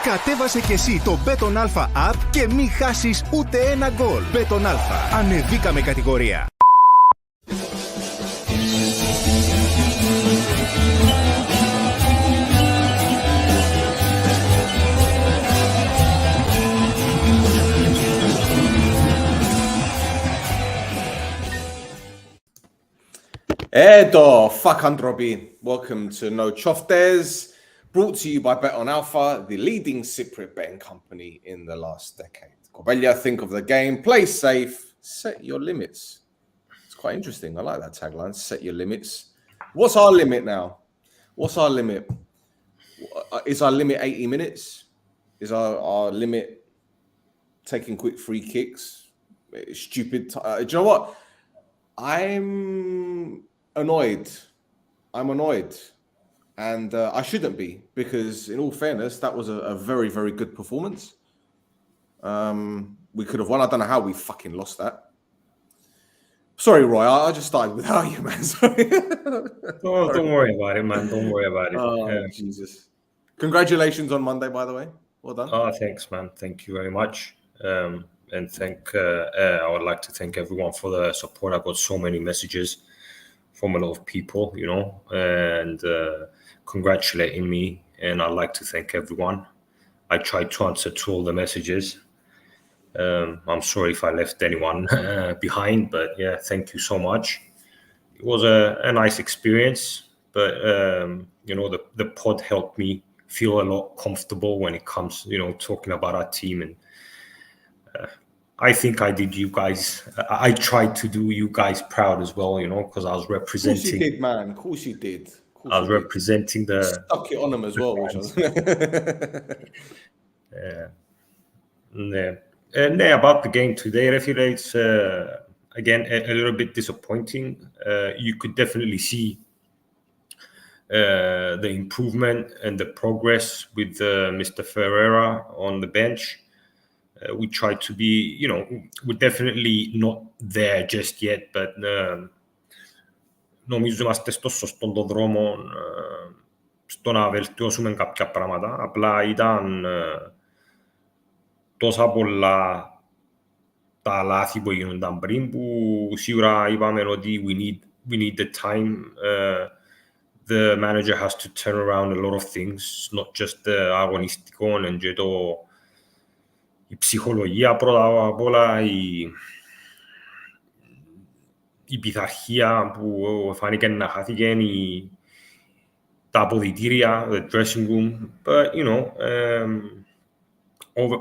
Κατέβασε και εσύ το Bet On Alfa app και μη χάσεις ούτε ένα γκολ. Bet On Alfa. Ανεβήκαμε κατηγορία. Edo, fuck Androbi. Welcome to No Choftes, brought to you by Bet On Alfa, the leading Cypriot betting company in the last decade. Corbella, think of the game, play safe, set your limits. It's quite interesting. I like that tagline, set your limits. What's our limit now? What's our limit? Is our limit 80 minutes? Is our limit taking quick free kicks? Stupid. Do you know what? I'm annoyed, and I shouldn't be, because in all fairness, that was a very, very good performance. We could have won. I don't know how we fucking lost that. Sorry, Roy, I just started without you, man. Sorry. Don't worry about it, man. Don't worry about it. Oh, Jesus. Congratulations on Monday, by the way. Well done. Oh, thanks, man. Thank you very much. And I would like to thank everyone for the support. I got so many messages from a lot of people, and congratulating me. And I'd like to thank everyone. I tried to answer to all the messages. I'm sorry if I left anyone behind, but yeah, thank you so much. It was a nice experience, but the pod helped me feel a lot comfortable when it comes, talking about our team. And I think I did you guys. I tried to do you guys proud as well, because I was representing. Of course you did, man. Of course you did. I was representing the. Stuck it on them as well, which was. Yeah. About the game today, I feel it's again a little bit disappointing. You could definitely see the improvement and the progress with Mr. Ferreira on the bench. We try to be, we're definitely not there just yet, but νομίζω είμαστε στο σωστό δρόμο στο να βελτιώσουμε κάποια πράγματα. Απλά ήταν τόσα πολλά τα λάθη που γίνονταν πριν που σίγουρα είπαμε ότι we need the time. The manager has to turn around a lot of things, not just the αγωνιστικό and η ψυχολογία πρώτα απ' όλα, η πειθαρχία που φάνηκε να χάθηκε, τα αποδυτήρια, the dressing room. But,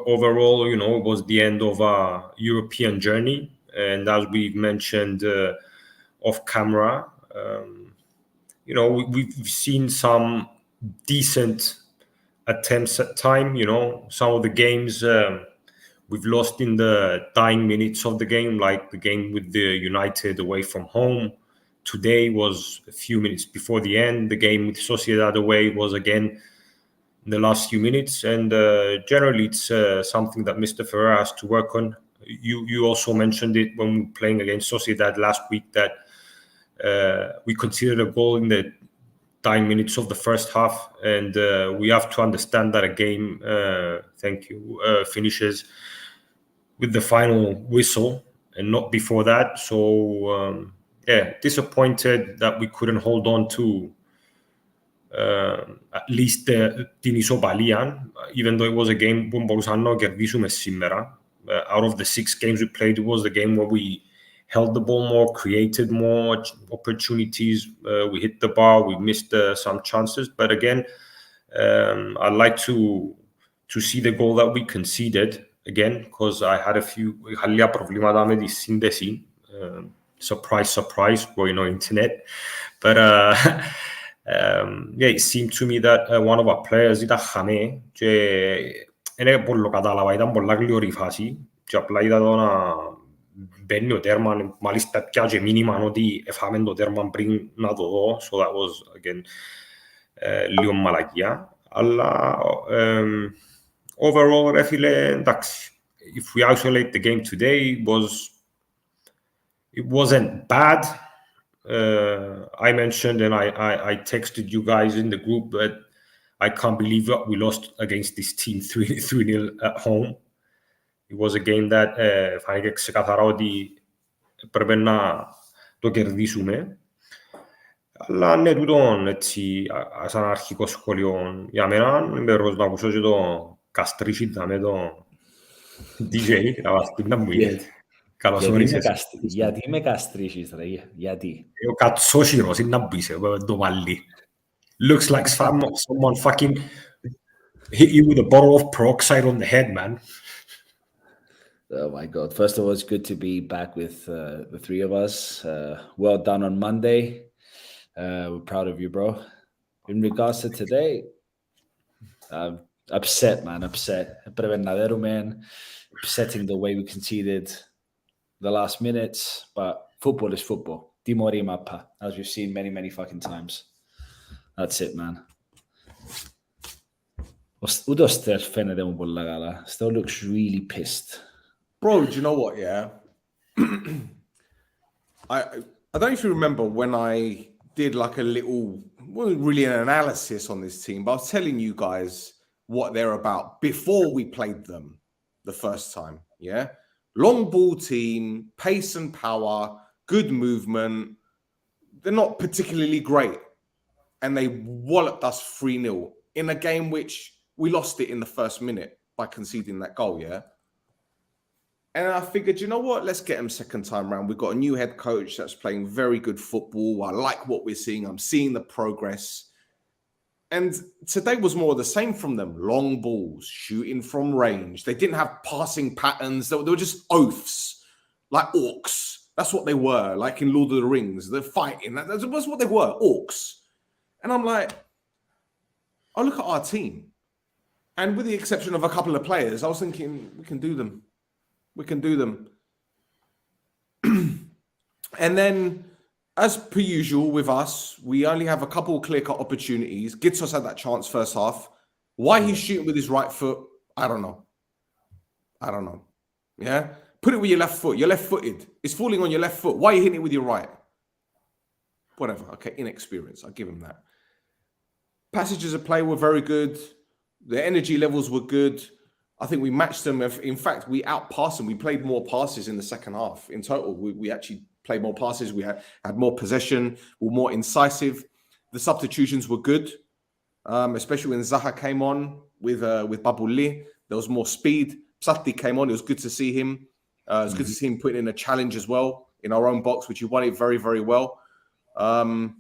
overall, it was the end of a European journey. And as we mentioned off camera, we've seen some decent attempts at time. Some of the games we've lost in the dying minutes of the game, like the game with the United away from home. Today was a few minutes before the end. The game with Sociedad away was again in the last few minutes. And generally, it's something that Mr. Ferreira has to work on. You also mentioned it when we were playing against Sociedad last week, that we considered a goal in the dying minutes of the first half, and we have to understand that a game finishes with the final whistle and not before that. So disappointed that we couldn't hold on to at least την ισοπαλία, even though it was a game που μπορούσαμε να κερδίσουμε σήμερα. Out of the 6 games we played, it was the game where we held the ball more, created more opportunities. We hit the bar, we missed some chances. But again, I'd like to see the goal that we conceded again, because I had λίγα προβλήματα με τη σύνδεση. Surprise, internet. But it seemed to me that one of our players ήταν χαμέ και δεν πολύ κατάλαβα, ήταν πολλά γλυόρη φάση και απλά είδα εδώ να μπαίνει ο τέρμα, μάλιστα πια και μήνυμα ότι έφαμε το τέρμα πριν να το δω, so that was again λίγο μαλακία, αλλά overall ρε φίλε, εντάξει, if we isolate the game today, it wasn't bad, I mentioned and I texted you guys in the group that I can't believe that we lost against this team 3-0 at home. It was a game that φάνηκε ξεκαθαρά ότι πρέπει να το κερδίσουμε. Αλλά ναι, τούτον έτσι, σαν αρχικό σχόλιο για μένα, είμαι περός να ακούσω και το καστρίσι με το DJ, να μας πει να μου είναι. Καλώς όρισες. Γιατί με καστρίσις, ρε, γιατί. Ο κατσόσιρος είναι να μπεις, το μαλλί. Looks like someone fucking hit you with a bottle of peroxide on the head, man. Oh my God. First of all, it's good to be back with the three of us. Well done on Monday. We're proud of you, bro. In regards to today, upset, man, upset. Man. Upsetting the way we conceded the last minutes, but football is football. Timori mappa, as we've seen many, many fucking times. That's it, man. Udo Stel fαίνεται μου πολλά καλά. Stel looks really pissed. Bro, do you know what, yeah? I don't know if you remember when I did like a little, wasn't really an analysis on this team, but I was telling you guys what they're about before we played them the first time, yeah? Long ball team, pace and power, good movement. They're not particularly great. And they walloped us 3-0 in a game which we lost it in the first minute by conceding that goal, yeah? And I figured, you know what? Let's get them second time round. We've got a new head coach that's playing very good football. I like what we're seeing. I'm seeing the progress. And today was more of the same from them. Long balls, shooting from range. They didn't have passing patterns. They were just oaths, like orcs. That's what they were, like in Lord of the Rings. They're fighting. That's what they were, orcs. And I'm like, I look at our team. And with the exception of a couple of players, I was thinking, we can do them. We can do them. And then, as per usual with us, we only have a couple of clear-cut opportunities. Gitsos had that chance first half. Why he's shooting with his right foot, I don't know. Yeah? Put it with your left foot. You're left-footed. It's falling on your left foot. Why are you hitting it with your right? Whatever. Okay, inexperience. I'll give him that. Passages of play were very good. The energy levels were good. I think we matched them. In fact, we outpassed them. We played more passes in the second half. In total, we actually played more passes. We had more possession. We were more incisive. The substitutions were good, especially when Zaha came on with Babuli. There was more speed. Psatti came on. It was good to see him. It was good to see him putting in a challenge as well in our own box, which he won it very, very well. But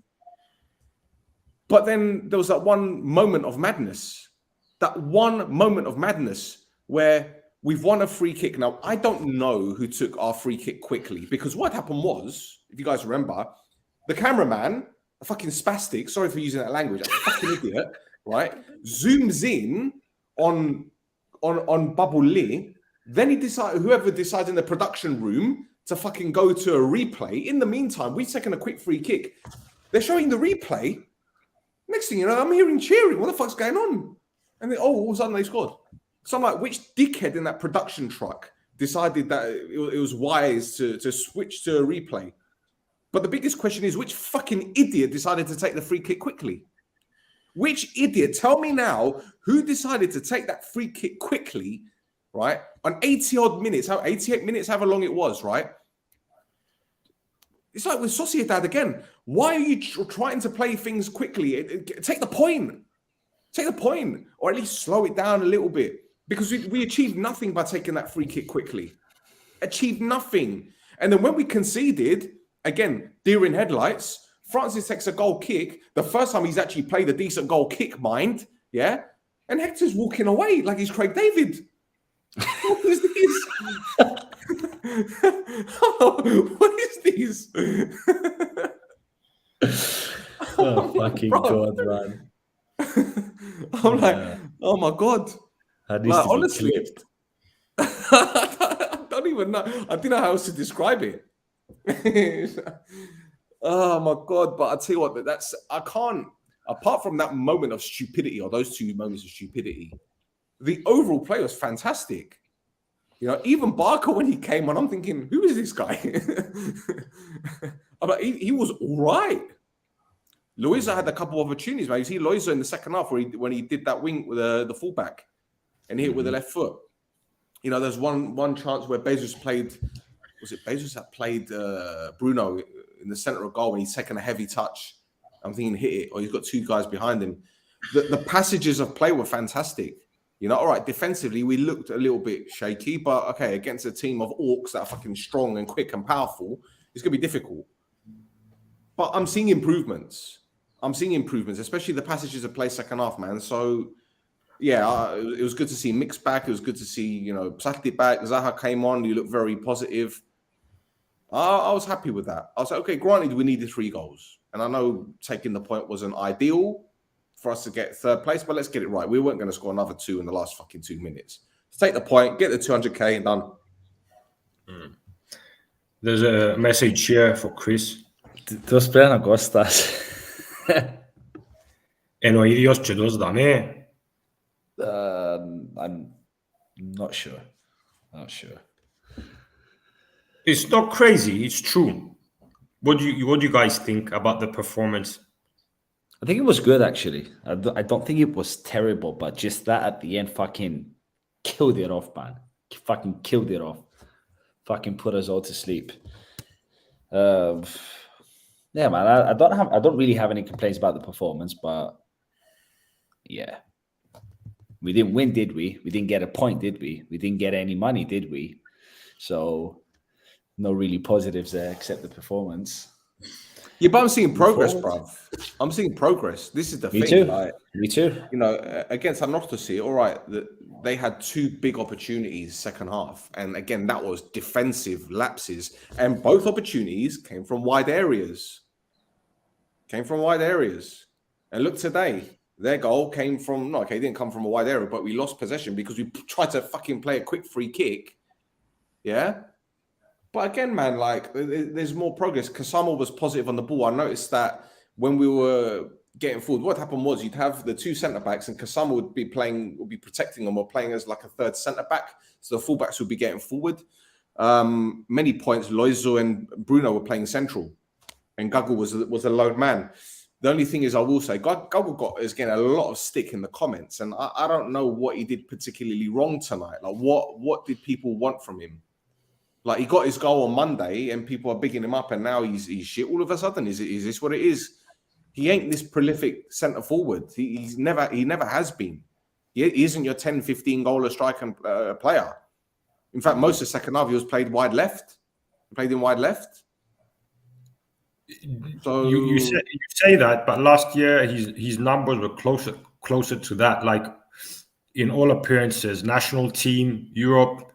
then there was that one moment of madness. That one moment of madness where we've won a free kick. Now, I don't know who took our free kick quickly, because what happened was, if you guys remember, the cameraman, a fucking spastic, sorry for using that language, a fucking idiot, right, zooms in on Babuli. Then whoever decides in the production room to fucking go to a replay. In the meantime, we've taken a quick free kick. They're showing the replay. Next thing you know, I'm hearing cheering. What the fuck's going on? And then, all of a sudden they scored. So I'm like, which dickhead in that production truck decided that it was wise to switch to a replay? But the biggest question is, which fucking idiot decided to take the free kick quickly? Which idiot? Tell me now, who decided to take that free kick quickly, right? On 80-odd minutes, 88 minutes, however long it was, right? It's like with Sociedad again. Why are you trying to play things quickly? Take the point. Take the point, or at least slow it down a little bit, because we achieved nothing by taking that free kick quickly. Achieved nothing. And then when we conceded, again, deer in headlights, Francis takes a goal kick. The first time he's actually played a decent goal kick, mind, yeah? And Hector's walking away like he's Craig David. What is this? What is this? Oh, fucking God, man. I'm like, oh my God. Like, honestly, I don't even know. I don't know how else to describe it. Oh my God. But I tell you what, I can't, apart from that moment of stupidity, or those two moments of stupidity, the overall play was fantastic. You know, even Barker, when he came on, I'm thinking, who is this guy? But he was all right. Loiza had a couple of opportunities, man. You see Loiza in the second half when he did that wing with the fullback and hit with the left foot. You know, there's one chance where Bezos played. Was it Bezos that played Bruno in the center of goal when he's taken a heavy touch? I'm thinking hit it, or he's got two guys behind him. The passages of play were fantastic. You know, all right, defensively, we looked a little bit shaky, but okay, against a team of orcs that are fucking strong and quick and powerful, it's going to be difficult. But I'm seeing improvements. Especially the passages of play second half, man. So, yeah, it was good to see Mix back. It was good to see, you know, Psaki back. Zaha came on. You look very positive. I was happy with that. I was like, okay, granted, we needed 3 goals. And I know taking the point wasn't ideal for us to get third place, but let's get it right. We weren't going to score another 2 in the last fucking 2 minutes. Let's take the point, get the 200k and done. There's a message here for Chris. Τους πρέπει να Κώστας. Ενώ ο ίδιος και τους δαμε. I'm not sure. It's not crazy. It's true. What do you guys think about the performance? I think it was good, actually. I don't think it was terrible, but just that at the end fucking killed it off, man. Fucking killed it off. Fucking put us all to sleep. Yeah, man. I don't really have any complaints about the performance, but yeah. We didn't win, did we? We didn't get a point, did we? We didn't get any money, did we? So no really positives there except the performance. Yeah, but I'm seeing progress, bruv. I'm seeing progress. This is the thing. Too. Like, Me too. You know, against Anorthosis, all right, they had 2 big opportunities second half. And again, that was defensive lapses. And both opportunities came from wide areas. And look today, their goal came from, it didn't come from a wide area, but we lost possession because we tried to fucking play a quick free kick. Yeah? But again, man, like, there's more progress. Kasama was positive on the ball. I noticed that when we were getting forward, what happened was you'd have the 2 centre-backs and Kasama would be protecting them or playing as like a third centre-back. So the full-backs would be getting forward. Many points, Loizo and Bruno were playing central. And Gagu was a lone man. The only thing is, I will say, Gagu got getting a lot of stick in the comments. And I don't know what he did particularly wrong tonight. Like, what did people want from him? Like, he got his goal on Monday and people are bigging him up and now he's shit all of a sudden. Is this what it is? He ain't this prolific centre forward. He never has been. He isn't your 10, 15 goaler striker player. In fact, most of the second half he was played wide left. He played in wide left. So you say that, but last year his numbers were closer to that. Like, in all appearances, national team, Europe,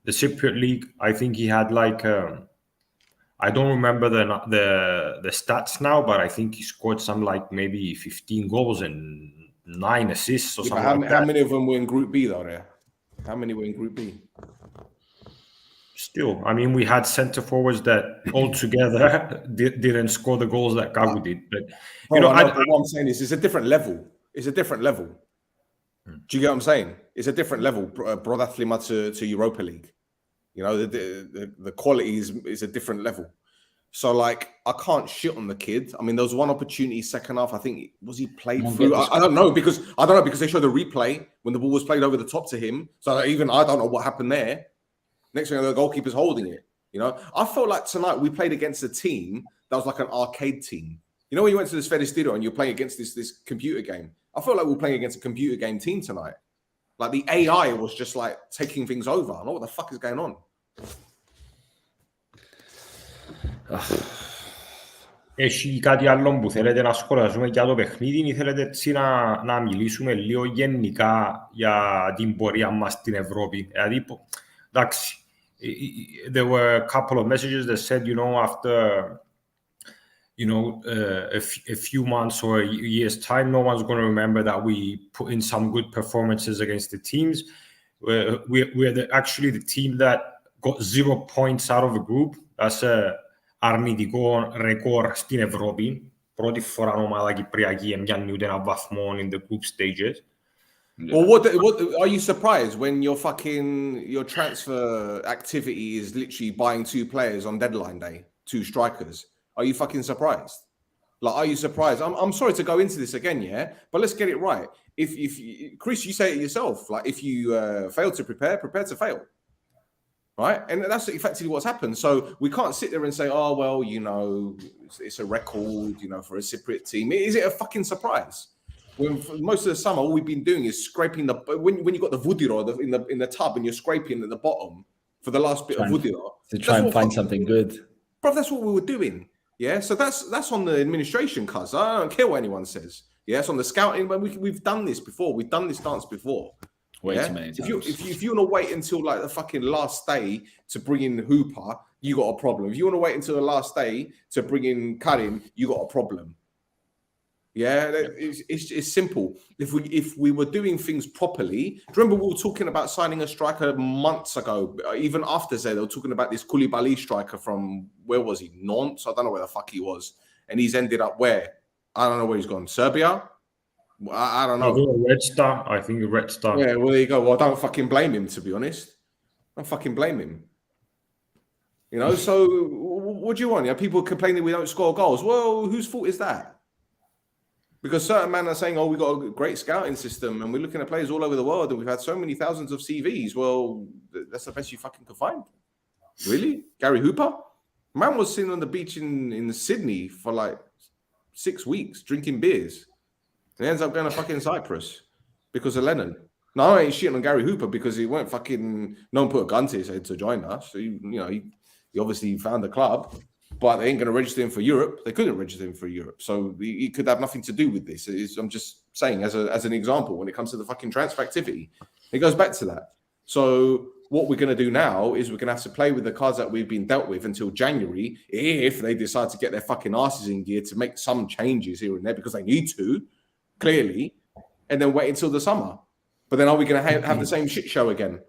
the Cypriot League, I think he had like I don't remember the stats now, but I think he scored some like maybe 15 goals and 9 assists or something. How many of them were in Group B though? There, how many were in Group B? Still, I mean, we had centre forwards that altogether didn't score the goals that Gagu did. But you know, what I'm saying is, it's a different level. It's a different level. Do you get what I'm saying? It's a different level, Brodathlima to Europa League. You know, the quality is a different level. So, like, I can't shit on the kid. I mean, there was one opportunity second half. I think was he played through. I don't know because they showed the replay when the ball was played over the top to him. So even I don't know what happened there. Next thing, the goalkeeper's holding it. You know, I felt like tonight we played against a team that was like an arcade team. You know, when you went to this Fedestiro and you're playing against this computer game, I felt like we were playing against a computer game team tonight. Like, the AI was just like taking things over. I don't know what the fuck is going on. Έχει κάτι άλλο που θέλετε να σχολιάσουμε για το παιχνίδι ή θέλετε έτσι να μιλήσουμε λίγο γενικά για την πορεία μας στην Ευρώπη? Δηλαδή, εντάξει, there were a couple of messages that said, you know, after, you know, a few months or a year's time, no one's going to remember that we put in some good performances against the teams. We're actually the team that got 0 points out of the group. That's a αρνητικό ρεκόρ στην Ευρώπη. Πρώτη φορά ομάδα Κυπριακή εμιάνει ούτε ένα βαθμό in the group stages. Well, what are you surprised when your transfer activity is literally buying 2 players on deadline day, 2 strikers? Are you fucking surprised? Like, are you surprised? I'm sorry to go into this again, yeah, but let's get it right. If Chris, you say it yourself, like if you fail to prepare to fail, right? And that's effectively what's happened. So we can't sit there and say, oh well, you know, it's a record, you know, for a Cypriot team. Is it a fucking surprise? When for most of the summer, all we've been doing is scraping when you got the vudiro in the tub and you're scraping at the bottom for the last bit of vudiro to try and find something good. Bro, that's what we were doing. Yeah, so that's on the administration, cuz I don't care what anyone says. Yeah, it's on the scouting, but we've done this before. We've done this dance before. Way too many times. If you want to wait until like the fucking last day to bring in Hooper, you got a problem. If you want to wait until the last day to bring in Karim, you got a problem. Yeah, it's simple. If we were doing things properly, do you remember we were talking about signing a striker months ago? Even after they were talking about this Koulibaly striker from, where was he? Nantes? I don't know where the fuck he was. And he's ended up where? I don't know where he's gone. Serbia? I don't know. Red Star. I think Red Star. Yeah, well, there you go. Well, I don't fucking blame him, to be honest. I don't fucking blame him. You know, so what do you want? Yeah, people complaining we don't score goals. Well, whose fault is that? Because certain men are saying, oh, we got a great scouting system and we're looking at players all over the world and we've had so many thousands of CVs. Well, that's the best you fucking could find. Really? Gary Hooper? Man was sitting on the beach in Sydney for like 6 weeks drinking beers. And he ends up going to fucking Cyprus because of Lennon. No, I ain't shitting on Gary Hooper because he weren't fucking, no one put a gun to his head to join us. So, he obviously found a club. But they ain't going to register him for Europe. They couldn't register him for Europe. So he could have nothing to do with this. I'm just saying as an example, when it comes to the fucking transfer activity, it goes back to that. So what we're going to do now is we're going to have to play with the cards that we've been dealt with until January, if they decide to get their fucking asses in gear to make some changes here and there, because they need to, clearly, and then wait until the summer. But then are we going to have the same shit show again?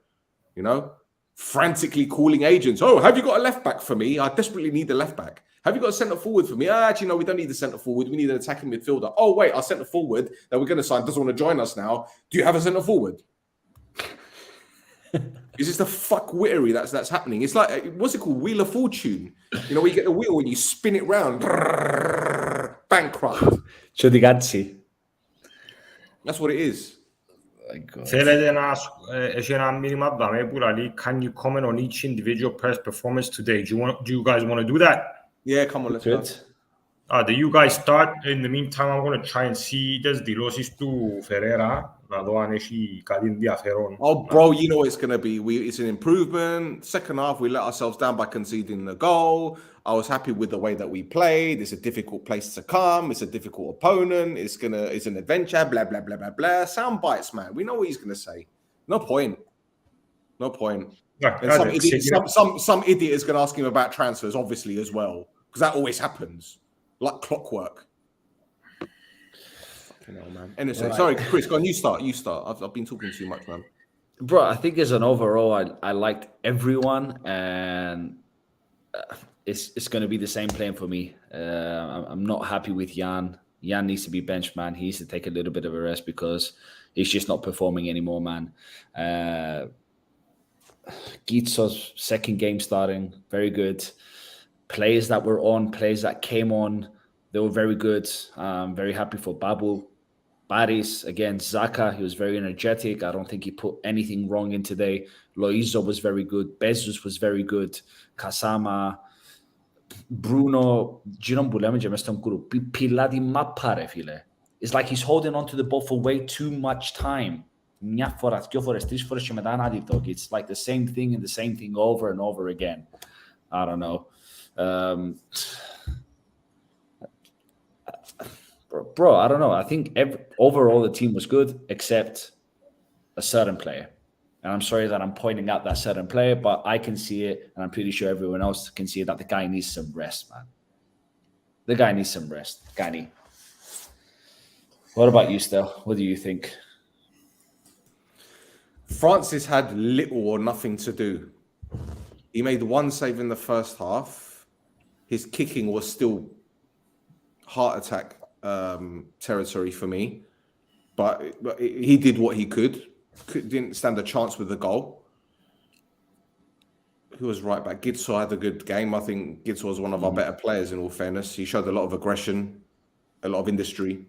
You know? Frantically calling agents. Oh, have you got a left back for me? I desperately need a left back. Have you got a centre forward for me? Actually, no, we don't need a centre forward. We need an attacking midfielder. Oh, wait, our centre forward that we're going to sign doesn't want to join us now. Do you have a centre forward? Is this the fuckwittery that's happening? It's like, what's it called? Wheel of Fortune. You know, where you get the wheel and you spin it round. Bankrupt. Ciudigazzi. That's what it is. Θέλετε να έχει ένα μήνυμα από με που λέει, can you comment on each individual player's performance today? Do you guys want to do that? Yeah, come on, let's go. Do you guys start? In the meantime, I'm going to try and see τις δηλώσεις του Ferreira, να δω αν έχει κάτι ενδιαφέρον. Oh, bro, you know what it's going to be. It's an improvement. Second half, we let ourselves down by conceding the goal. I was happy with the way that we played. It's a difficult place to come. It's a difficult opponent. It's an adventure. Blah blah blah blah blah. Sound bites, man. We know what he's gonna say. No point. And some idiot is gonna ask him about transfers, obviously, as well, because that always happens, like clockwork. Fucking hell, man. Anyway, right. Sorry, Chris. Go on. You start. I've been talking too much, man. Bro, I think as an overall, I liked everyone, and it's going to be the same playing for me. I'm not happy with Jan. Jan needs to be benched, man. He needs to take a little bit of a rest because he's just not performing anymore, man. Gitso's second game starting, very good. Players that were on, players that came on, they were very good. Very happy for Babu. Baris, again, Zaka, he was very energetic. I don't think he put anything wrong in today. Loizo was very good. Bezos was very good. Kasama, Bruno, it's like he's holding on to the ball for way too much time. It's like the same thing and the same thing over and over again. I don't know. Bro, I don't know. I think overall the team was good, except a certain player. And I'm sorry that I'm pointing out that certain player, but I can see it, and I'm pretty sure everyone else can see that the guy needs some rest, man. The guy needs some rest. Gani. What about you, Stel? What do you think? Francis had little or nothing to do. He made one save in the first half. His kicking was still heart attack territory for me, but he did what he could. Didn't stand a chance with the goal. who was right back? Gitso had a good game. I think Gitso was one of our better players, in all fairness. He showed a lot of aggression, a lot of industry.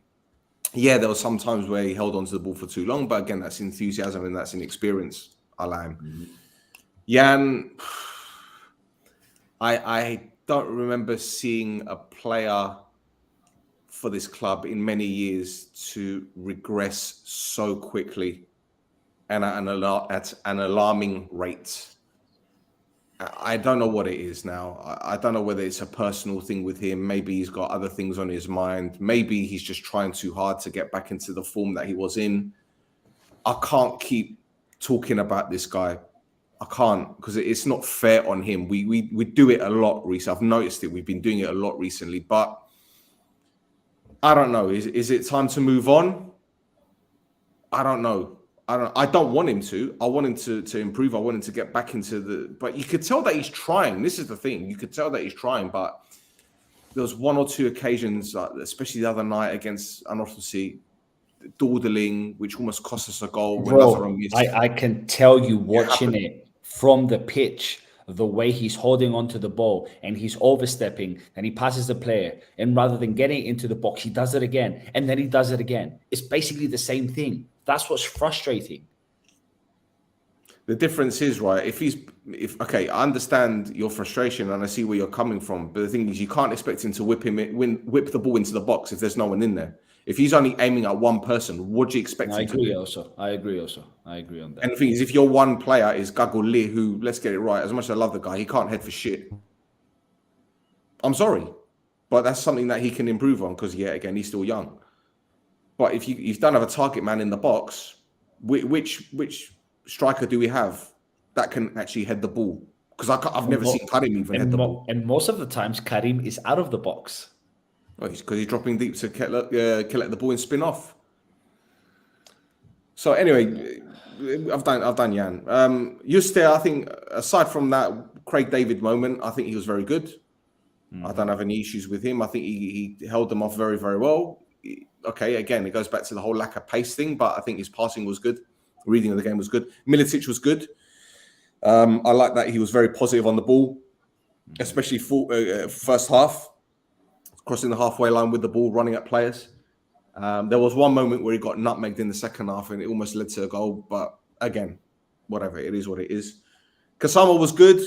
Yeah, there were some times where he held onto the ball for too long, but again, that's enthusiasm and that's inexperience. I like him. Jan, I don't remember seeing a player for this club in many years to regress so quickly and at an alarming rate. I don't know what it is now. I don't know whether it's a personal thing with him. Maybe he's got other things on his mind. Maybe he's just trying too hard to get back into the form that he was in. I can't keep talking about this guy. I can't, because it's not fair on him. We do it a lot recently. I've noticed it. We've been doing it a lot recently, but I don't know. Is it time to move on? I don't know. I don't want him to. I want him to improve. I want him to get back into the. But you could tell that he's trying. This is the thing. You could tell that he's trying. But there was one or two occasions, especially the other night against Anorthosis, dawdling, which almost cost us a goal. Bro, I can tell you watching it from the pitch, the way he's holding onto the ball and he's overstepping and he passes the player, and rather than getting into the box, he does it again and then he does it again. It's basically the same thing. That's what's frustrating. The difference is, right, okay, I understand your frustration and I see where you're coming from, but the thing is, you can't expect him to whip the ball into the box if there's no one in there. If he's only aiming at one person, what do you expect him to do? I agree on that. And the thing is, if your one player is Gagoli, who, let's get it right, as much as I love the guy, he can't head for shit. I'm sorry, but that's something that he can improve on because, yeah, again, he's still young. But if you don't have a target man in the box, which striker do we have that can actually head the ball? Because I've never seen Karim even head the ball. And most of the times, Karim is out of the box. Well, because he's dropping deep to collect the ball and spin off. So anyway, I've done Jan. Stel, I think, aside from that Craig David moment, I think he was very good. I don't have any issues with him. I think he held them off very, very well. Okay, again, it goes back to the whole lack of pace thing, but I think his passing was good. Reading of the game was good. Militic was good. I like that he was very positive on the ball, especially first half, crossing the halfway line with the ball, running at players. There was one moment where he got nutmegged in the second half and it almost led to a goal, but again, whatever, it is what it is. Kasama was good,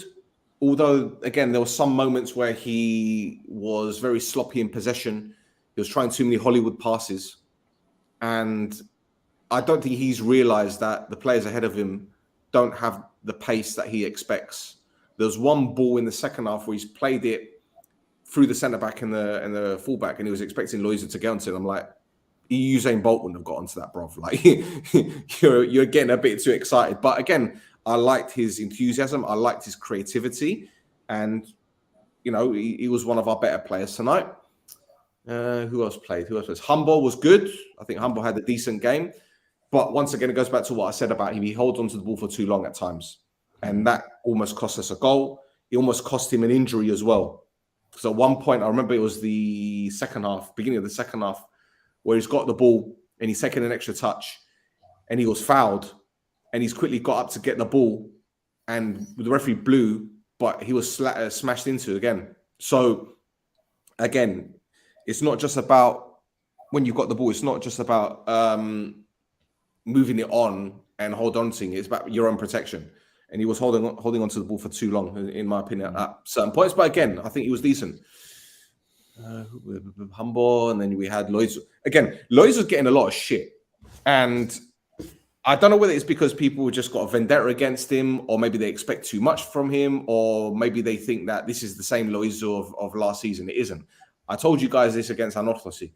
although, again, there were some moments where he was very sloppy in possession. He was trying too many Hollywood passes. And I don't think he's realised that the players ahead of him don't have the pace that he expects. There's one ball in the second half where he's played it through the centre-back and the full-back, and he was expecting Loiza to get onto it. I'm like, Usain Bolt wouldn't have got onto that, bruv. Like, you're getting a bit too excited. But again, I liked his enthusiasm. I liked his creativity. And, he was one of our better players tonight. Who else played? Humble was good. I think Humble had a decent game. But once again, it goes back to what I said about him. He holds onto the ball for too long at times. And that almost cost us a goal. It almost cost him an injury as well. So at one point, I remember it was the beginning of the second half, where he's got the ball and he's taking an extra touch and he was fouled and he's quickly got up to get the ball and the referee blew, but he was smashed into again. So again, it's not just about when you've got the ball, it's not just about moving it on and hold on to it. It's about your own protection. And he was holding on to the ball for too long, in my opinion, at certain points. But again, I think he was decent. Humble, and then we had Loiz. Again, Loiz was getting a lot of shit. And I don't know whether it's because people just got a vendetta against him, or maybe they expect too much from him, or maybe they think that this is the same Loiz of last season. It isn't. I told you guys this against Anorthosis.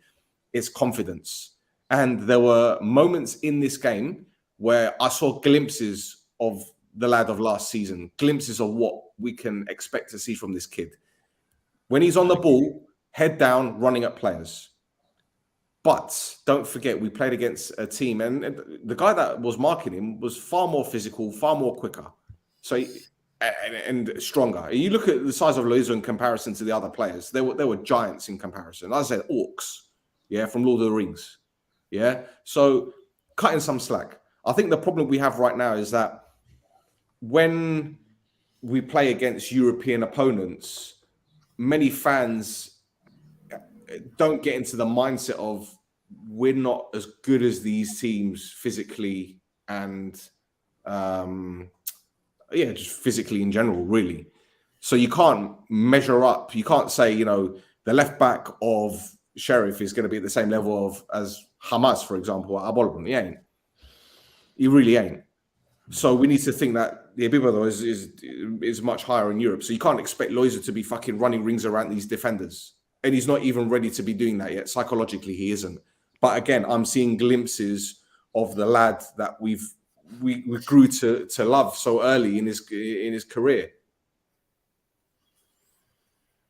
It's confidence. And there were moments in this game where I saw glimpses of the lad of last season, glimpses of what we can expect to see from this kid. When he's on the ball, head down, running at players. But don't forget, we played against a team, and the guy that was marking him was far more physical, far more quicker, and stronger. You look at the size of Loiza in comparison to the other players; they were giants in comparison. As I said, orcs, from Lord of the Rings, So cutting some slack. I think the problem we have right now is that when we play against European opponents, many fans don't get into the mindset of we're not as good as these teams physically and just physically in general, really. So you can't measure up. You can't say, you know, the left back of Sheriff is going to be at the same level as Hamas, for example, at Abolbon. He ain't. He really ain't. So we need to think that the Abibodo is much higher in Europe. So you can't expect Loiza to be fucking running rings around these defenders. And he's not even ready to be doing that yet. Psychologically, he isn't. But again, I'm seeing glimpses of the lad that we grew to love so early in his career.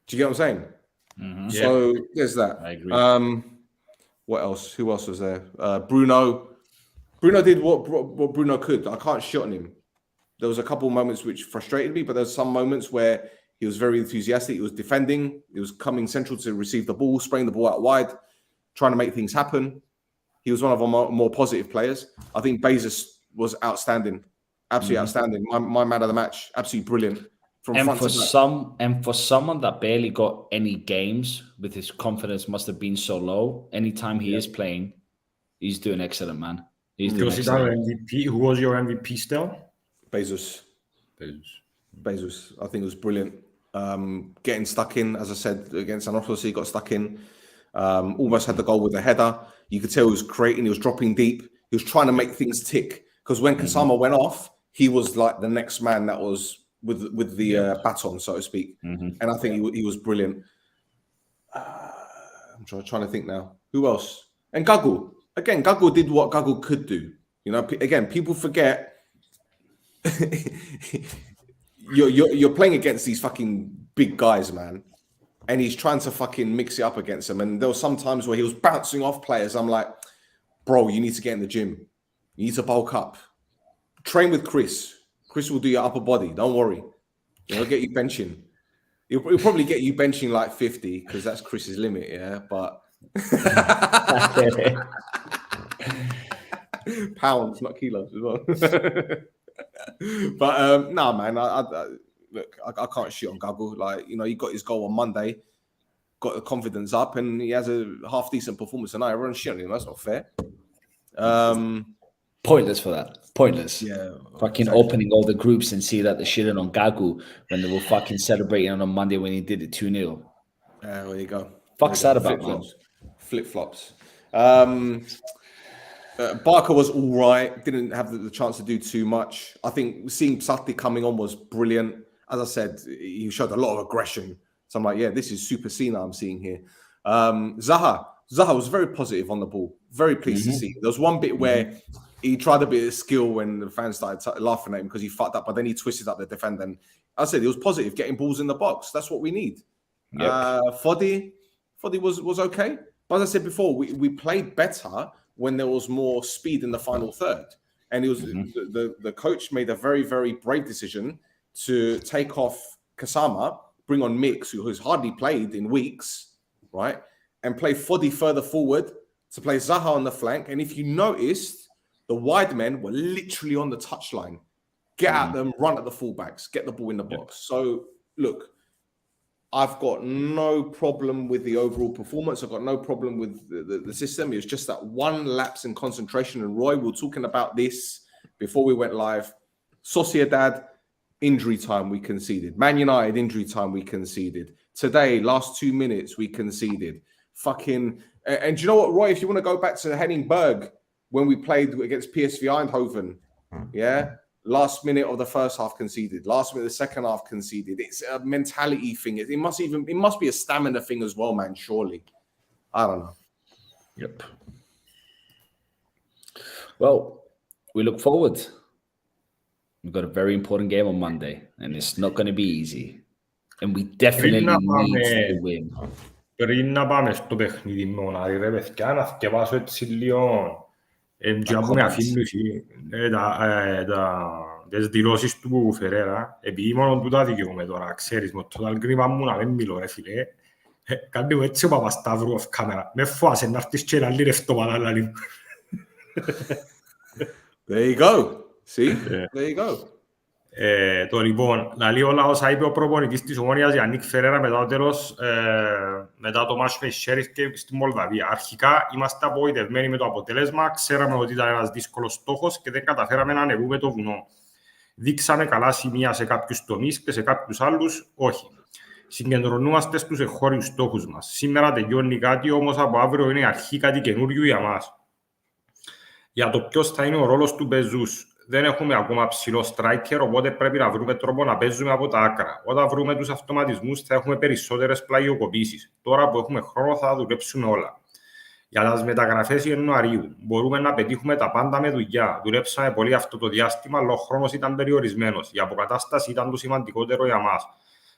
Do you get what I'm saying? Mm-hmm. So there's that. I agree. What else? Who else was there? Bruno. Bruno did what Bruno could. I can't shit on him. There was a couple moments which frustrated me, but there's some moments where he was very enthusiastic. He was defending. He was coming central to receive the ball, spraying the ball out wide, trying to make things happen. He was one of our more positive players. I think Bezos was outstanding. Absolutely outstanding. My man of the match. Absolutely brilliant. And for someone that barely got any games, with his confidence must have been so low. Anytime he is playing, he's doing excellent, man. He's doing excellent. MVP. Who was your MVP still? Bezos. I think it was brilliant. Getting stuck in, as I said, against Anopoulos, he got stuck in. Almost had the goal with a header. You could tell he was creating. He was dropping deep. He was trying to make things tick. Because when Kasama went off, he was like the next man that was with the baton, so to speak. And I think he was brilliant. I'm trying to think now. Who else? And Gagu. Again, Gagu did what Gagu could do. You know, again, people forget you're playing against these fucking big guys, man. And he's trying to fucking mix it up against them. And there were some times where he was bouncing off players. I'm like, bro, you need to get in the gym. You need to bulk up. Train with Chris. Chris will do your upper body. Don't worry. He'll get you benching. He'll probably get you benching like 50 because that's Chris's limit, yeah? But pounds, not kilos as well. But no, man, I can't shit on Gagu. Like, you know, he got his goal on Monday, got the confidence up, and he has a half decent performance tonight. Everyone's shit on him. That's not fair. Pointless for that. Pointless. Yeah. Fucking opening all the groups and see that they're shitting on Gagu when they were fucking celebrating on Monday when he did it 2-0. There you go. Fuck's that about, man? Flip-flops. Barker was all right. Didn't have the chance to do too much. I think seeing Sati coming on was brilliant. As I said, he showed a lot of aggression. So I'm like, yeah, this is Super Cena I'm seeing here. Zaha was very positive on the ball. Very pleased to see. There was one bit where he tried a bit of skill when the fans started laughing at him because he fucked up, but then he twisted up the defender. And I said he was positive, getting balls in the box. That's what we need. Yep. Foddy was okay. But as I said before, we played better when there was more speed in the final third. And it was the coach made a very, very brave decision to take off Kasama, bring on Mix, who's hardly played in weeks, right? And play Foddy further forward to play Zaha on the flank. And if you noticed, the wide men were literally on the touchline. Get at them, run at the fullbacks, get the ball in the box. So, look, I've got no problem with the overall performance. I've got no problem with the system. It's just that one lapse in concentration. And Roy, we were talking about this before we went live. Sociedad, injury time, we conceded. Man United, injury time, we conceded. Today, last 2 minutes, we conceded. And do you know what, Roy? If you want to go back to Henningberg, when we played against PSV Eindhoven, yeah, last minute of the first half conceded, last minute of the second half conceded. It's a mentality thing. It must be a stamina thing as well, man. Surely, I don't know. Yep. Well, we look forward. We've got a very important game on Monday, and it's not going to be easy. And we definitely need to win. Πριν να πάμε στο παιχνίδι μονάδι, ρε παιδιά, να θυκευάσω έτσι λίγο και να πούμε αφήνουση τις δηλώσεις του Φερέρα, επειδή μόνο του τα δικαιούμαι τώρα, ξέρεις, με το ταλγκρίπα μου να μην μιλώ, ρε φίλε, κάνει μου έτσι ο Παπασταύρου off camera, με φάσε να έρθεις και να λιρευτώ παράλληλα λίγο. There you go. See? Yeah. There you go. Το λοιπόν, λαλεί όλα όσα είπε ο προπονητής της Ομόνοιας Γιάννικ Φερέρα μετά το τέλος, μετά το μάτσο με Sheriff και στη Μολδαβία. Αρχικά είμαστε απογοητευμένοι με το αποτέλεσμα, ξέραμε ότι ήταν ένας δύσκολος στόχος και δεν καταφέραμε να ανεβούμε το βουνό. Δείξαμε καλά σημεία σε κάποιους τομείς και σε κάποιους άλλους όχι. Συγκεντρωνούμαστε στους εγχώριους στόχους μας. Σήμερα τελειώνει κάτι, όμως από αύριο είναι αρχή κάτι καινούριο για μας. Για το ποιος θα είναι ο ρόλος του Μπεζούς. Δεν έχουμε ακόμα ψηλό striker, οπότε πρέπει να βρούμε τρόπο να παίζουμε από τα άκρα. Όταν βρούμε τους αυτοματισμούς, θα έχουμε περισσότερες πλαγιοκοπήσεις. Τώρα που έχουμε χρόνο, θα δουλέψουμε όλα. Για τις μεταγραφές Ιανουαρίου, μπορούμε να πετύχουμε τα πάντα με δουλειά. Δουλέψαμε πολύ αυτό το διάστημα, αλλά ο χρόνος ήταν περιορισμένος. Η αποκατάσταση ήταν το σημαντικότερο για μας.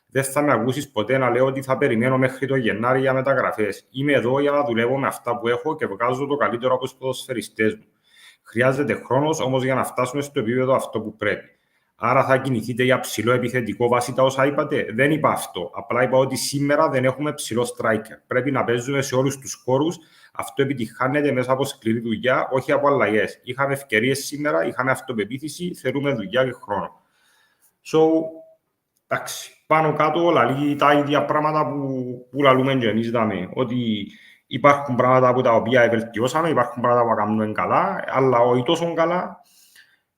Δεν θα με ακούσεις ποτέ να λέω ότι θα περιμένω μέχρι το Γενάρη για μεταγραφές. Είμαι εδώ για να δουλεύω με αυτά που έχω και βγάζω το καλύτερο από τους ποδοσφαιριστές μου. Χρειάζεται χρόνος όμως για να φτάσουμε στο επίπεδο αυτό που πρέπει. Άρα θα κινηθείτε για ψηλό επιθετικό βάσει τα όσα είπατε. Δεν είπα αυτό. Απλά είπα ότι σήμερα δεν έχουμε ψηλό striker. Πρέπει να παίζουμε σε όλους τους χώρους. Αυτό επιτυχάνεται μέσα από σκληρή δουλειά, όχι από αλλαγές. Είχαμε ευκαιρίες σήμερα, είχαμε αυτοπεποίθηση, θέλουμε δουλειά και χρόνο. Εντάξει, πάνω κάτω λαλεί τα ίδια πράγματα που λαλούμε και εμείς είδαμε. Ότι υπάρχουν πράγματα από τα οποία βελτιώσαμε, υπάρχουν πράγματα που κάνουμε καλά, αλλά όχι τόσο καλά.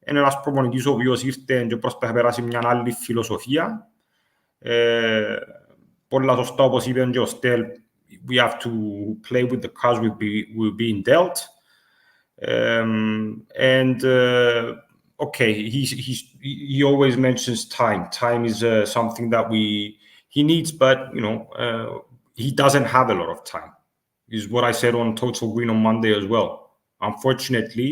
Είναι ένας προπονητής ο οποίος ήρθε και προσπαθεί να περάσει μια άλλη φιλοσοφία. Πολλά σωστά, όπως είπε και ο Stel, we have to play with the cards we're being dealt. Okay, he always mentions time. Time is something that he needs, but he doesn't have a lot of time. Is what I said on Total Green on Monday as well. Unfortunately,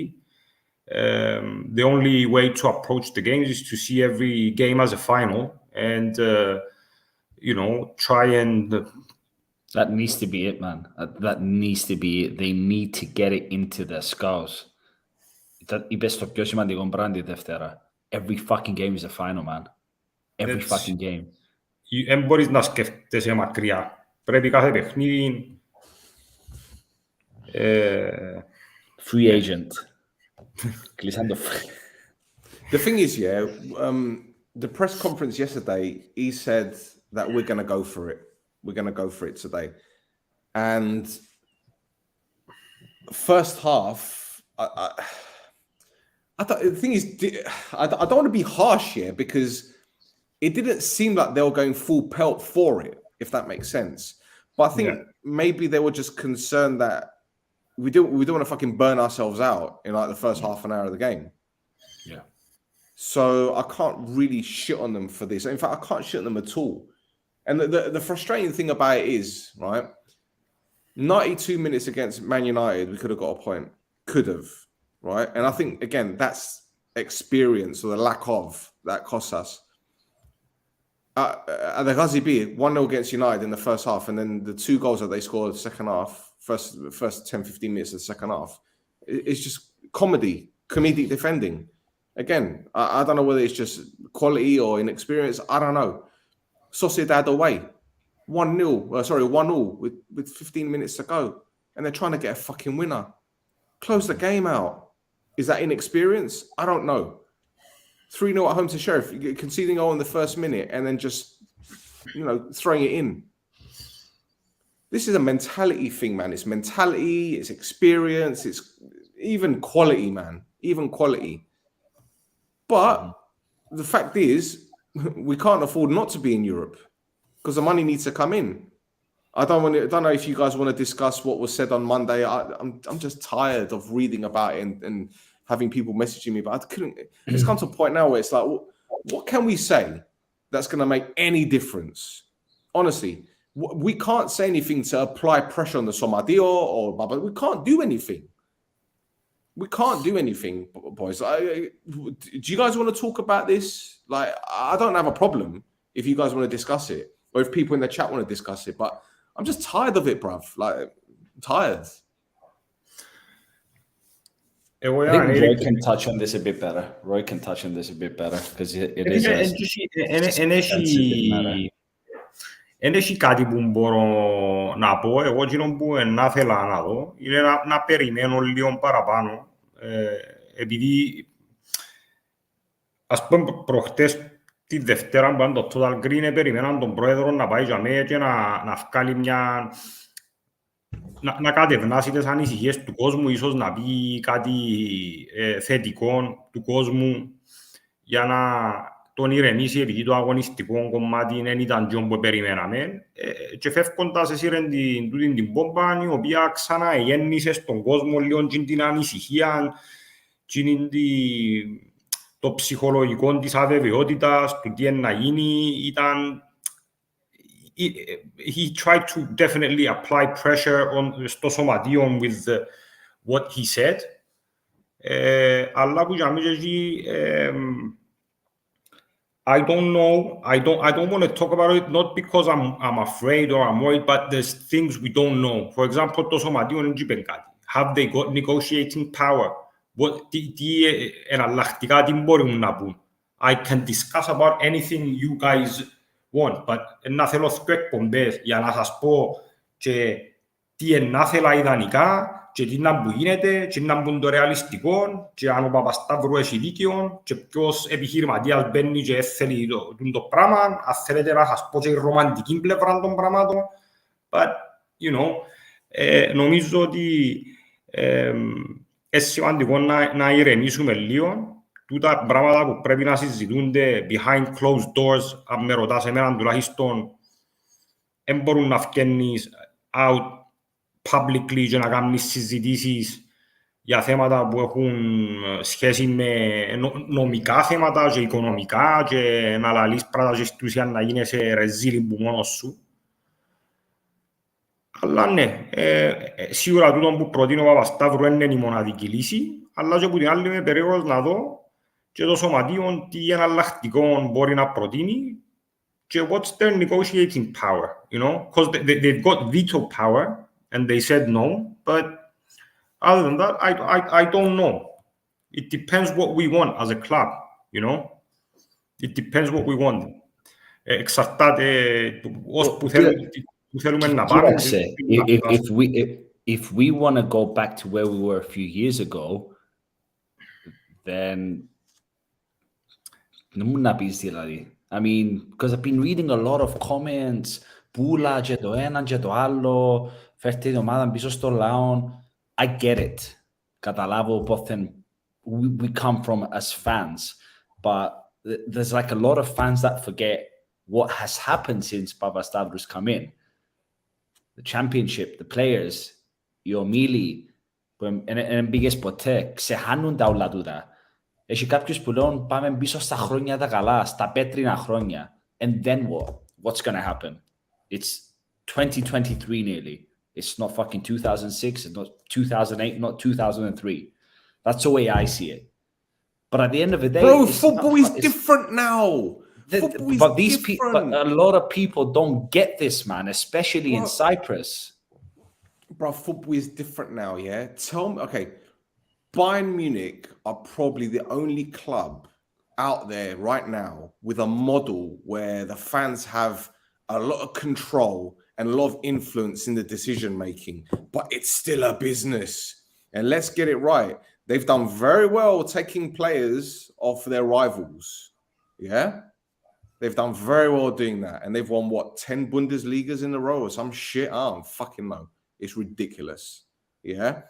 the only way to approach the games is to see every game as a final and try and. That needs to be it, man. That needs to be it. They need to get it into their skulls. Είπες το πιο σημαντικό πράγμα τη Δευτέρα. Every fucking game is a final, man. Every fucking game. Δεν μπορείς να σκέφτεσαι μακριά. Πρέπει κάθε παιχνίδι. Free agent. The thing is, the press conference yesterday, he said that we're going to go for it. We're going to go for it today. And first half, the thing is, I don't want to be harsh here because it didn't seem like they were going full pelt for it, if that makes sense. But I think maybe they were just concerned that we don't want to fucking burn ourselves out in like the first half an hour of the game. Yeah. So I can't really shit on them for this. In fact, I can't shit on them at all. And the frustrating thing about it is, right, 92 minutes against Man United, we could have got a point. Could have, right? And I think, again, that's experience or the lack of that costs us. At the Ghazi B, 1-0 against United in the first half, and then the 2 goals that they scored the second half, first 10, 15 minutes of the second half, it's just comedic defending. Again, I don't know whether it's just quality or inexperience. I don't know. Sociedad away, 1-0 with 15 minutes to go, and they're trying to get a fucking winner. Close the game out. Is that inexperience? I don't know. 3-0 at home to Sheriff, conceding goal in the first minute and then just, throwing it in. This is a mentality thing, man. It's mentality, it's experience, it's even quality, man. Even quality. But the fact is, we can't afford not to be in Europe because the money needs to come in. I don't know if you guys want to discuss what was said on Monday. I'm just tired of reading about it and having people messaging me, but I couldn't. It's come to a point now where it's like, what can we say that's going to make any difference? Honestly, we can't say anything to apply pressure on the Somadio or Baba. We can't do anything. We can't do anything, boys. Do you guys want to talk about this? Like, I don't have a problem if you guys want to discuss it or if people in the chat want to discuss it, but I'm just tired of it, bruv. Like, I'm tired. I think Roy can touch on this a bit better. Because it is a sensitive matter. Δεν έχει κάτι που μπορώ να πω. Εγώ εκείνο που να ήθελα να δω είναι να περιμένω λίγο παραπάνω. Επειδή Ας πούμε προχτές τη Δευτέρα που ήταν το Total Green περιμέναν τον πρόεδρο να πάει για μένα και να βγάλει μια... να κατευνάσει τις ανησυχίες του κόσμου, ίσως να πει κάτι θετικό του κόσμου για να τον ηρεμήσει, επειδή το αγωνιστικό κομμάτι δεν ήταν το που περιμέναμε. Και φεύγοντας εσύρεν την πόμπα, η οποία ξαναγέννησε στον κόσμο λίγο την ανησυχία, το ψυχολογικό της αβεβαιότητας, του τι είναι να γίνει, ήταν... He tried to definitely apply pressure στο σωματείο with what he said. Αλλά που για μένα I don't know. I don't want to talk about it, not because I'm afraid or I'm worried, but there's things we don't know. For example, το σωματείο είναι κάτι. Have they got negotiating power? Τι εναλλακτικά τι μπορούν να πούν. I can discuss about anything you guys want, but να θέλω δύο εκπομπές για να σας πω και τι να θέλω ιδανικά και τι να που γίνεται και να που είναι το ρεαλιστικό και αν ο Παπασταύρου έχει δίκαιο και ποιος επιχειρηματίας μπαίνει και θέλει το πράγμα. Αν θέλετε να σας πω και η ρομαντική πλευρά των πραγμάτων, but, you know, νομίζω ότι είναι σημαντικό να ηρεμήσουμε λίγο. Τούτα πράγματα που πρέπει να συζητούνται behind closed doors, αν με ρωτάς εμένα τουλάχιστον, δεν μπορούν να βγαίνεις out publicly και να κάνεις συζητήσεις για θέματα που έχουν σχέση με νομικά θέματα και οικονομικά και να λαλείς πράγματα και στην ουσία να γίνεσαι ρεζίλι που μόνος σου. Αλλά ναι, σίγουρα τούτο που προτείνω ο Παπασταύρου είναι η μοναδική λύση, αλλά και από την άλλη είμαι περίεργος να δω και το σωματείο τι εναλλακτικό μπορεί να προτείνει και what's their negotiating power, you know, because they've got veto power and they said no, but other than that, I don't know. It depends what we want as a club, you know. It depends what we want. Εξαρτάται ως που θέλουμε να πάμε. If we want to go back to where we were a few years ago, then να πεις δηλαδή. I mean, because I've been reading a lot of comments, πουλά και το ένα και το άλλο, φέρτε την ομάδα πίσω στο λαό. I get it. Καταλάβω πόθεν we come from as fans, but there's like a lot of fans that forget what has happened since Papastavros come in. The championship, the players, οι ομίλοι, που δεν πήγες ποτέ, ξεχάνουν τα όλα τούτα. Έχει κάποιους που λένε πάμε πίσω στα χρόνια τα καλά, στα πέτρινα χρόνια. And then what? What's going to happen? It's 2023 nearly. It's not fucking 2006, it's not 2008, not 2003. That's the way I see it. But at the end of the day... Bro, football is different now. But a lot of people don't get this, man, especially in Cyprus. Bro, football is different now, yeah? Tell me, okay, Bayern Munich are probably the only club out there right now with a model where the fans have a lot of control and a lot of influence in the decision-making, but it's still a business. And let's get it right. They've done very well taking players off their rivals, yeah? They've done very well doing that. And they've won, what, 10 Bundesligas in a row or some shit? I don't fucking know. It's ridiculous. Yeah?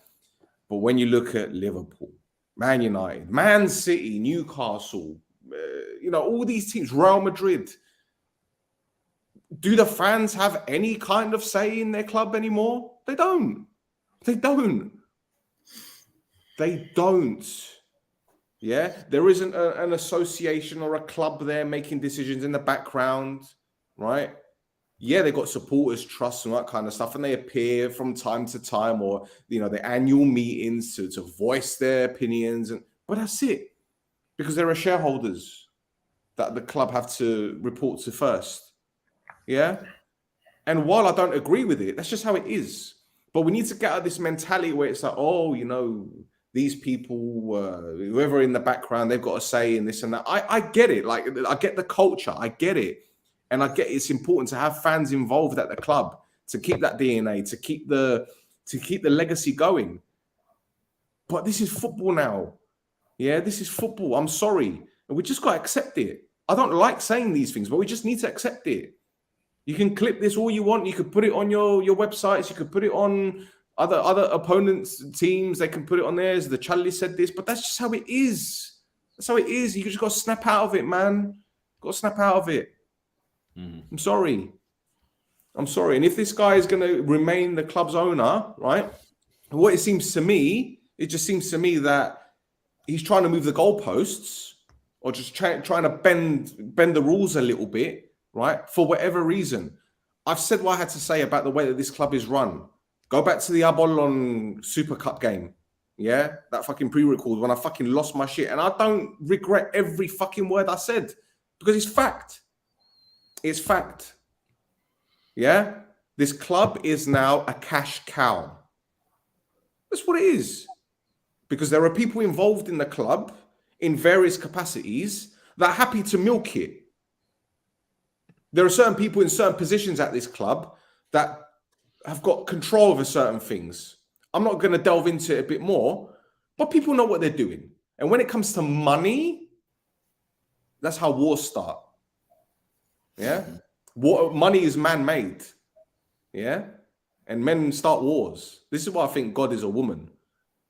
But when you look at Liverpool, Man United, Man City, Newcastle, all these teams, Real Madrid, do the fans have any kind of say in their club anymore? They don't. They don't. They don't. Yeah, there isn't an association or a club there making decisions in the background, right? Yeah, they got supporters, trusts, and that kind of stuff, and they appear from time to time, or the annual meetings to voice their opinions, but that's it, because there are shareholders that the club have to report to first. Yeah, and while I don't agree with it, that's just how it is. But we need to get out of this mentality where it's like, these people, whoever in the background, they've got a say in this and that. I get it. Like, I get the culture. I get it. And I get it's important to have fans involved at the club to keep that DNA, to keep the legacy going. But this is football now. Yeah, this is football. I'm sorry. And we just got to accept it. I don't like saying these things, but we just need to accept it. You can clip this all you want. You could put it on your websites. You could put it on other opponents' teams. They can put it on theirs. The Charlie said this, but that's just how it is. That's how it is. You just got to snap out of it, man. Got to snap out of it. I'm sorry. And if this guy is going to remain the club's owner, right? What it seems to me, it just seems to me that he's trying to move the goalposts or just trying to bend the rules a little bit. Right? For whatever reason. I've said what I had to say about the way that this club is run. Go back to the Apollon Super Cup game. Yeah? That fucking pre-record when I fucking lost my shit. And I don't regret every fucking word I said. Because it's fact. It's fact. Yeah? This club is now a cash cow. That's what it is. Because there are people involved in the club in various capacities that are happy to milk it. There are certain people in certain positions at this club that have got control over certain things. I'm not going to delve into it a bit more, but people know what they're doing. And when it comes to money, that's how wars start. Yeah? Money is man-made. Yeah? And men start wars. This is why I think God is a woman.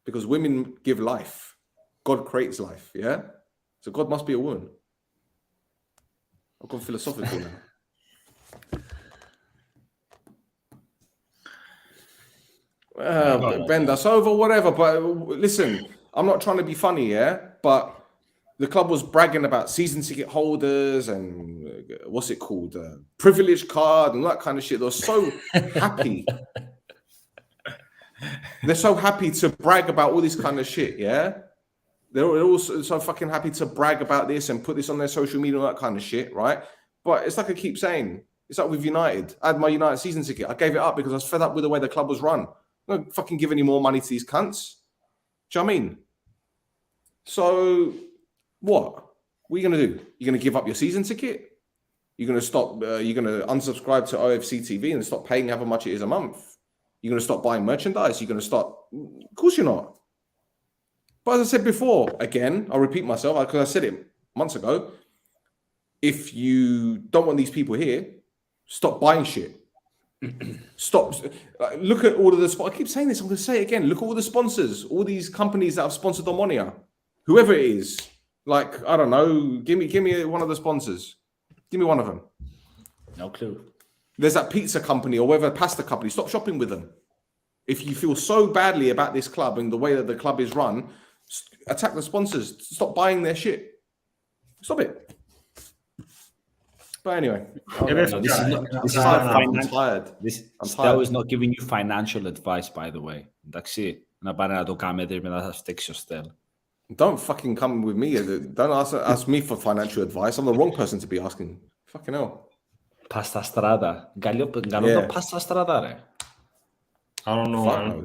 Because women give life. God creates life. Yeah? So God must be a woman. I've gone philosophical now. Ben, that's over, whatever. But listen, I'm not trying to be funny, yeah? But the club was bragging about season ticket holders and what's it called? Privilege card and that kind of shit. They're so happy. They're so happy to brag about all this kind of shit, yeah? They're also so fucking happy to brag about this and put this on their social media and that kind of shit, right? But it's like I keep saying, it's like with United. I had my United season ticket. I gave it up because I was fed up with the way the club was run. I don't fucking give any more money to these cunts. Do you know what I mean? So, what? What are you going to do? You're going to give up your season ticket? You're going to stop, you're going to unsubscribe to OFC TV and stop paying however much it is a month? You're going to stop buying merchandise? You're going to stop? Of course you're not. But as I said before, again, I'll repeat myself because I said it months ago. If you don't want these people here, stop buying shit. Stop. Look at all of the. I keep saying this. I'm going to say it again. Look at all the sponsors, all these companies that have sponsored Omonoia, whoever it is. Like I don't know. Give me one of the sponsors. Give me one of them. No clue. There's that pizza company or whatever pasta company. Stop shopping with them. If you feel so badly about this club and the way that the club is run, attack the sponsors. Stop buying their shit. Stop it. But anyway, Stel is not giving you financial advice, by the way. Εντάξει, να πάνε να το κάνετε μετά θα στέξει ο Stel. Don't fucking come with me. Don't ask me for financial advice. I'm the wrong person to be asking. Fucking hell. Pasta strada. Καλό το pasta strada, ρε. I don't know, man.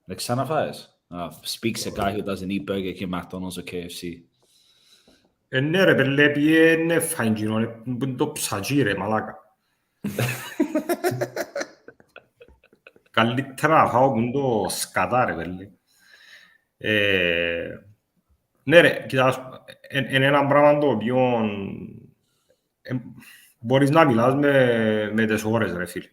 Δεν ξαναφάες. Speaks a guy who doesn't eat Burger King, McDonald's or KFC. Ναι ρε πελέπι, είναι φαγγινό, είναι το ψαγί ρε μαλάκα. Καλύτερα φάω που είναι το σκατά ρε πέλε. Ναι ρε, κοιτάς, είναι ένα πράγμα το οποίο μπορείς να μιλάς με τις ώρες ρε φίλε.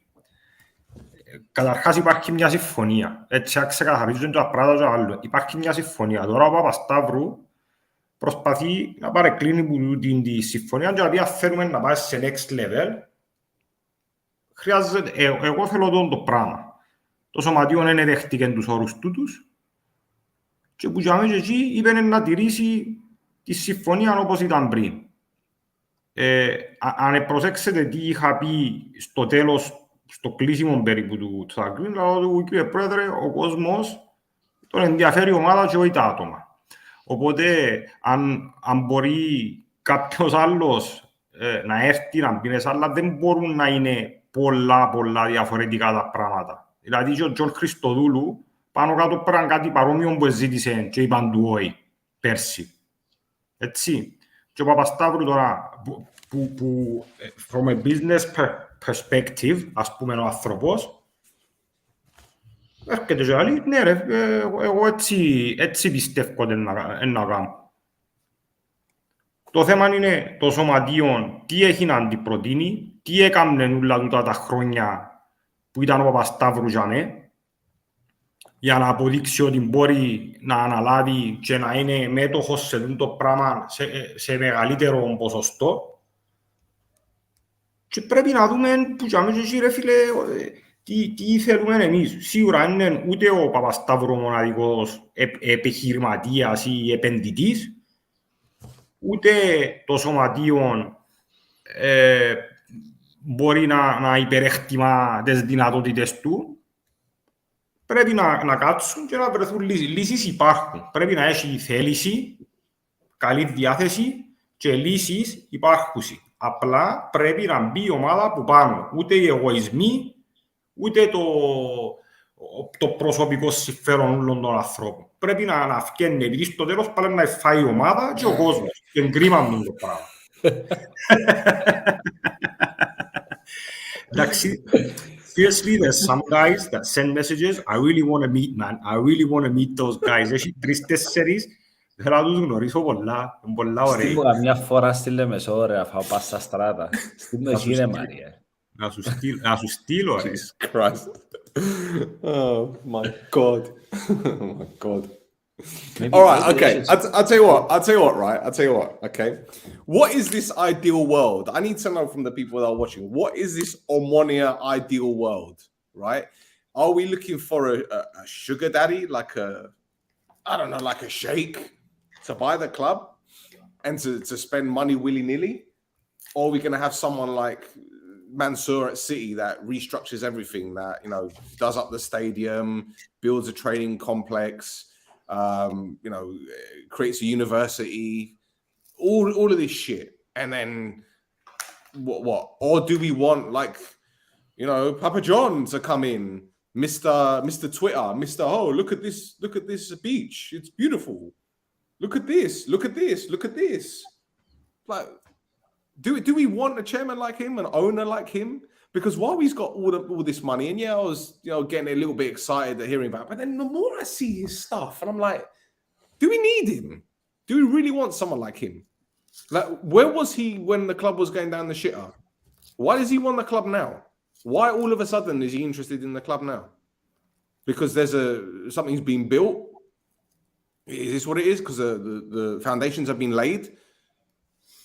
Καταρχάς υπάρχει μια συμφωνία, έτσι ξεκαθαρίζουν τα πράγματα και άλλο. Υπάρχει μια συμφωνία, τώρα ο Παπασταύρου προσπαθεί να παρεκκλίνει που τη συμφωνία και να θέλουμε να πάει σε next level. Χρειάζεται, εγώ θέλω το πράγμα. Το σωματείο είναι δέχτηκε τους όρους τούτους και που και εκεί είπε να τηρήσει τη συμφωνία όπως ήταν πριν. Αν προσέξετε τι είχα πει στο τέλος, στο κλείσιμο περίπου του Agreement, δηλαδή κύριε Πρόεδρε, ο κόσμος τον ενδιαφέρει η ομάδα και όχι τα άτομα. Οπότε, αν μπορεί κάποιος άλλος να έρθει να μπει μέσα, αλλά δεν μπορούν να είναι πολλά διαφορετικά τα πράγματα. Δηλαδή, και ο Τζον Χριστοδούλου, πάνω κάτω πέραν κάτι παρόμοιο που ζήτησε και είπαν του όχι πέρσι. Έτσι. Και ο Παπασταύρου τώρα, που from a business perspective, ας πούμε ο άνθρωπος, έρχεται και λέει, ναι ρε, εγώ έτσι πιστεύω να κάνω. Το θέμα είναι το σωματείο, τι έχει να αντιπροτείνει, τι έκαμνε όλα τούτα τα χρόνια που ήταν ο Παπασταύρου για μέ, για να αποδείξει ότι μπορεί να αναλάβει και να είναι μέτοχος σε αυτό το πράγμα σε μεγαλύτερο ποσοστό. Και πρέπει να δούμε που για μέσα, ρε φίλε, τι θέλουμε εμείς. Σίγουρα είναι ούτε ο Παπασταύρου μοναδικός επιχειρηματίας ή επενδυτής, ούτε το σωματείο μπορεί να υπερεκτιμά τις δυνατότητες του. Πρέπει να κάτσουν και να βρεθούν λύσεις. Λύσεις υπάρχουν. Πρέπει να έχει θέληση, καλή διάθεση και λύσεις υπάρχουν. Απλά πρέπει να μπει η ομάδα από πάνω. Ούτε οι εγωισμοί, ούτε το προσωπικό συμφέρον όλων των ανθρώπων. Πρέπει να φκένει, επειδή στο τέλος πάλι να φάει η ομάδα και ο κόσμος. Και κρίμα μου το πράγμα. Εντάξει, seriously, there's some guys that send messages. I really want to meet, man. I really want to meet those guys. Έχει 3-4. Θέλω να τους γνωρίσω πολλά. Είναι πολλά ωραία. Στείλω καμιά φορά στείλε μεσόρια, θα πάω στα στράτα. Στείλω εσύ ρε Μαρία. Να σου στείλω, ρε. Jesus Christ. Oh my God. Oh my God. All right, okay. I'll tell you what, right? Okay. What is this ideal world? I need to know from the people that are watching. What is this Omonoia ideal world, right? Are we looking for a sugar daddy, like like a sheikh to buy the club and to spend money willy-nilly? Or are we going to have someone like Mansour at City that restructures everything, that, does up the stadium, builds a training complex, creates a university, all of this shit, and then what? Or do we want Papa John to come in, Mr. Twitter, Mr. Oh, look at this beach, it's beautiful. Look at this. Like, do we want a chairman like him, an owner like him? Because while he's got all this money, and I was getting a little bit excited to hearing about it, but then the more I see his stuff, and I'm like, do we need him? Do we really want someone like him? Like, where was he when the club was going down the shitter? Why does he want the club now? Why all of a sudden is he interested in the club now? Because something's been built? Is this what it is? Because the foundations have been laid?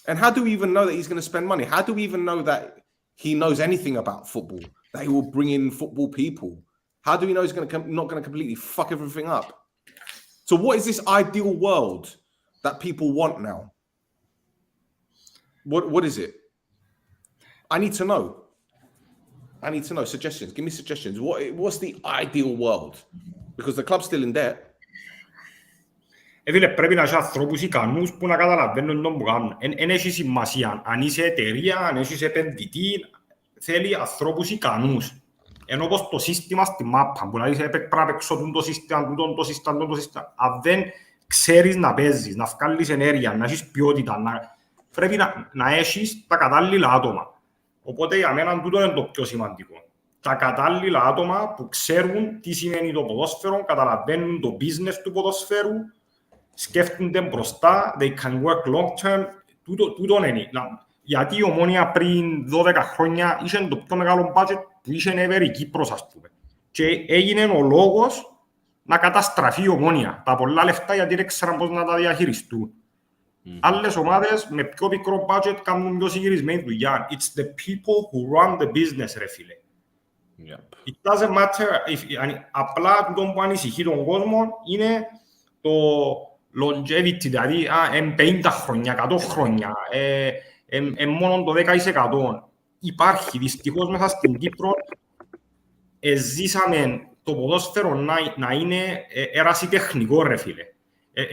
And how do we even know that he's going to spend money? How do we even know that he knows anything about football? That he will bring in football people? How do we know he's not going to completely fuck everything up? So what is this ideal world that people want now? What is it? I need to know. Suggestions. Give me suggestions. What's the ideal world? Because the club's still in debt. Φίλε, πρέπει να έχει ανθρώπους ικανούς που να καταλαβαίνουν τον που κάνουν. Εν έχει σημασία. Αν είσαι εταιρεία, αν έχεις επενδυτή, θέλει ανθρώπους ικανούς. Ενώ όπως το σύστημα στη μάπα, που να είσαι πρέπει να παίξω το σύστημα. Αν δεν ξέρεις να παίζεις, να βγάλεις ενέργεια, να έχεις ποιότητα, πρέπει να έχεις τα κατάλληλα άτομα. Οπότε για μένα τούτο είναι το πιο σημαντικό. Τα κατάλληλα άτομα που ξέρουν τι σημαίνει το ποδόσφαιρο, καταλαβαίνουν το business του ποδοσφαίρου, σκέφτονται μπροστά, they can work long term, τούτο είναι. Γιατί η Ομόνοια πριν 12 χρόνια είχε το πιο μεγάλο budget που είχε ever η Κύπρος, ας πούμε. Και έγινε ο λόγος να καταστραφεί η Ομόνοια. Τα πολλά λεφτά γιατί δεν ξέραν πώς να τα διαχειριστούν. Άλλες ομάδες με πιο μικρό budget κάνουν πιο συγκεκρισμένη δουλειά. It's the people who run the business, ρε φίλε. Yep. It doesn't matter. Απλά τούτο που ανησυχεί τον κόσμο είναι το longevity, δηλαδή 50 χρόνια, 100 χρόνια, μόνο το 10%. Υπάρχει, δυστυχώς μέσα στην Κύπρο, ζήσαμε το ποδόσφαιρο να είναι ερασιτεχνικό, ρε φίλε.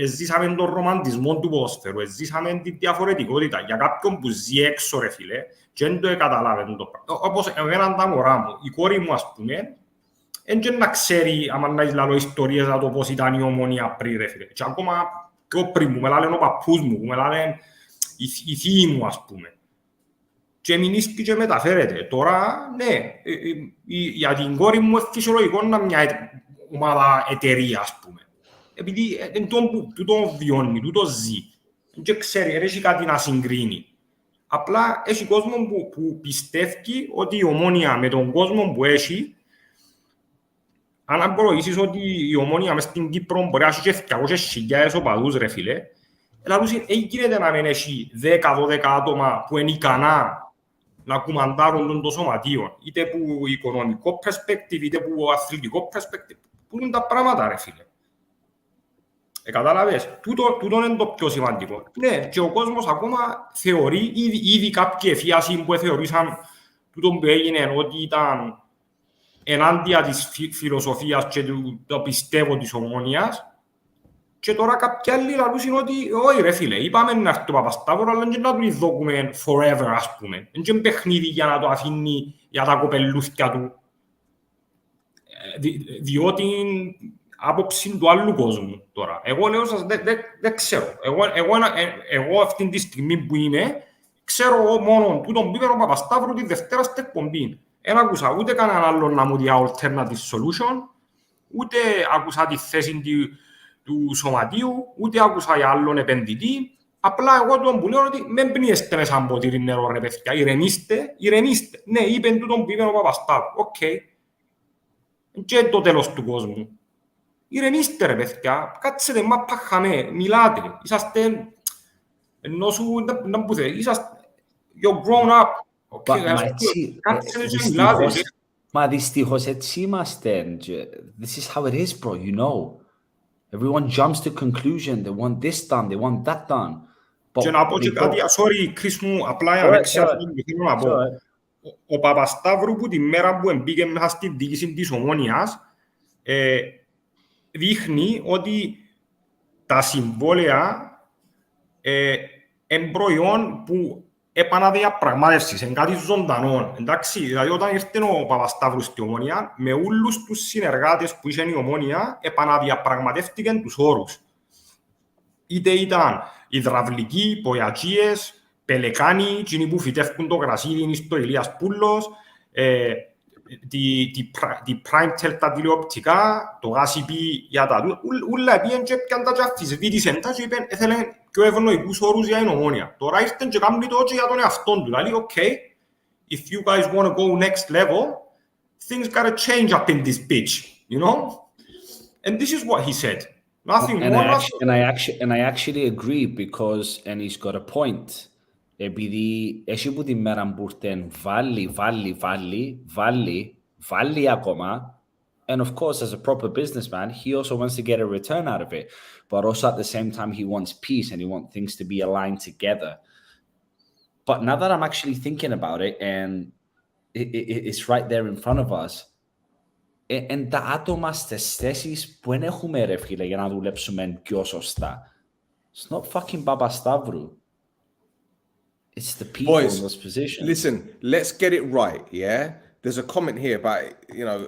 Ζήσαμε τον ρομαντισμό του ποδόσφαιρου, ζήσαμε τη διαφορετικότητα. Για κάποιον που ζει έξω, ρε φίλε, και δεν το καταλάβαινε το πράγμα. Όπως εμένα τα μωρά μου, η κόρη μου, ας πούμε, δεν να ξέρει, άμα να έχει λαλό ιστορίες για το πώς ήταν η Ομόνοια πριν, ρε φίλε. Και ακόμα πιο πριν μου, με λένε ο παππούς μου, με λένε οι θείοι μου, ας πούμε. Και μηνίσκει και μεταφέρεται. Τώρα, ναι, για την κόρη μου είναι φυσιολογικό να μια ομάδα εταιρεία, ας πούμε. Επειδή τούτο βιώνει, τούτο ζει. Δεν ξέρει, δεν έχει κάτι να συγκρίνει. Απλά έχει κόσμο που πιστεύει ότι η Ομόνοια με τον κόσμο που έχει, αν απορροήσεις ότι η Ομόνοια μες στην Κύπρο μπορεί να έχει και 200.000 οπαδούς, ρε φίλε, δηλαδή γίνεται να μην έχει 10-12 άτομα που είναι ικανά να κουμαντάρουν το σωματείο, είτε που οικονομικό perspective, είτε που αθλητικό perspective. Πού είναι τα πράγματα, ρε φίλε. Κατάλαβες, τούτο είναι το πιο σημαντικό. Ναι, και ο κόσμος ακόμα θεωρεί, ήδη κάποιοι εφιάσιμοι που θεωρήσαν τούτο που έγινε ότι ήταν ενάντια της φιλοσοφίας και το πιστεύω της Ομόνοιας, και τώρα κάποιοι άλλοι λαλούσαν ότι όχι ρε φίλε, είπαμε να έρθει το Παπασταύρο, αλλά δεν να του δώκουμε forever, ας πούμε. Δεν είναι παιχνίδι για να το αφήνει για τα κοπελούθια του, διότι άποψη του άλλου κόσμου τώρα. Εγώ λέω σας, δεν ξέρω. Εγώ αυτή τη στιγμή που είμαι, ξέρω μόνο τούτον πήπε ο Παπασταύρου τη Δευτέρα στην εκπομπή. Δεν άκουσα ούτε κανέναν άλλον να μου δει alternative solution, ούτε άκουσα τη θέση του σωματείου, ούτε άκουσα για άλλον επενδυτή. Απλά εγώ τον που λέω ότι μην πνίεστε μέσα από ποτήρι νερό ρε παιδιά, ηρεμήστε. Ναι, είπε τούτον που είπε ο Παπασταύρου. Οκ. Και το τέλος του κόσμου. Ηρεμήστε ρε παιδιά, κάτσετε μάπα χαμέ, μιλάτε, είσαστε, ενώ σου, να που θέλει, είσαστε, you're grown up, κάτσετε και μιλάτε. Μα δυστυχώς έτσι είμαστε, this is how it is bro, you know. Everyone jumps to conclusion, they want this done, they want that done. Και να πω και κάτι, sorry Chris μου, απλά για να με ξέρω θέλω να πω. Ο Παπασταύρου που τη μέρα που μπήκε μέσα στη διοίκηση της Ομόνοιας, δείχνει ότι τα συμβόλαια είναι προϊόν που επαναδιαπραγμάτευσης, είναι κάτι ζωντανό. Εντάξει, δηλαδή όταν ήρθε ο Παπασταύρου στη Ομόνια, με όλους τους συνεργάτες που είχε η Ομόνια, επαναδιαπραγματεύτηκαν τους όρους. Είτε ήταν υδραυλικοί, πογιατσίες, πελεκάνοι, εκείνοι που φυτεύκουν το γρασίδι στο Ηλίας Πούλος, τη Prime τα τηλεοπτικά, το GACP για τα ούλα πήγαν και πιαν τα αφισβήτησαν τα και είπαν έθελαν πιο ευνοϊκούς όρους για την Ομόνοια. Τώρα ήρθαν και κάνουν το και για τον εαυτόν του. Δηλαδή, okay, if you guys want to go next level, things gotta change up in this bitch, you know? And this is what he said. Nothing more. And I actually agree because, and he's got a point. Επειδή έχει που τη μέρα που ήρθεν βάλει ακόμα, and of course as a proper businessman he also wants to get a return out of it, but also at the same time he wants peace and he wants things to be aligned together. But now that I'm actually thinking about it and it's right there in front of us, and τα άτομα στις θέσεις που δεν έχουμε ρε φίλε για να δουλέψουμε πιο σωστά, it's not fucking Παπασταύρου. It's the people Boys, in those positions. Listen, let's get it right, yeah? There's a comment here about, you know,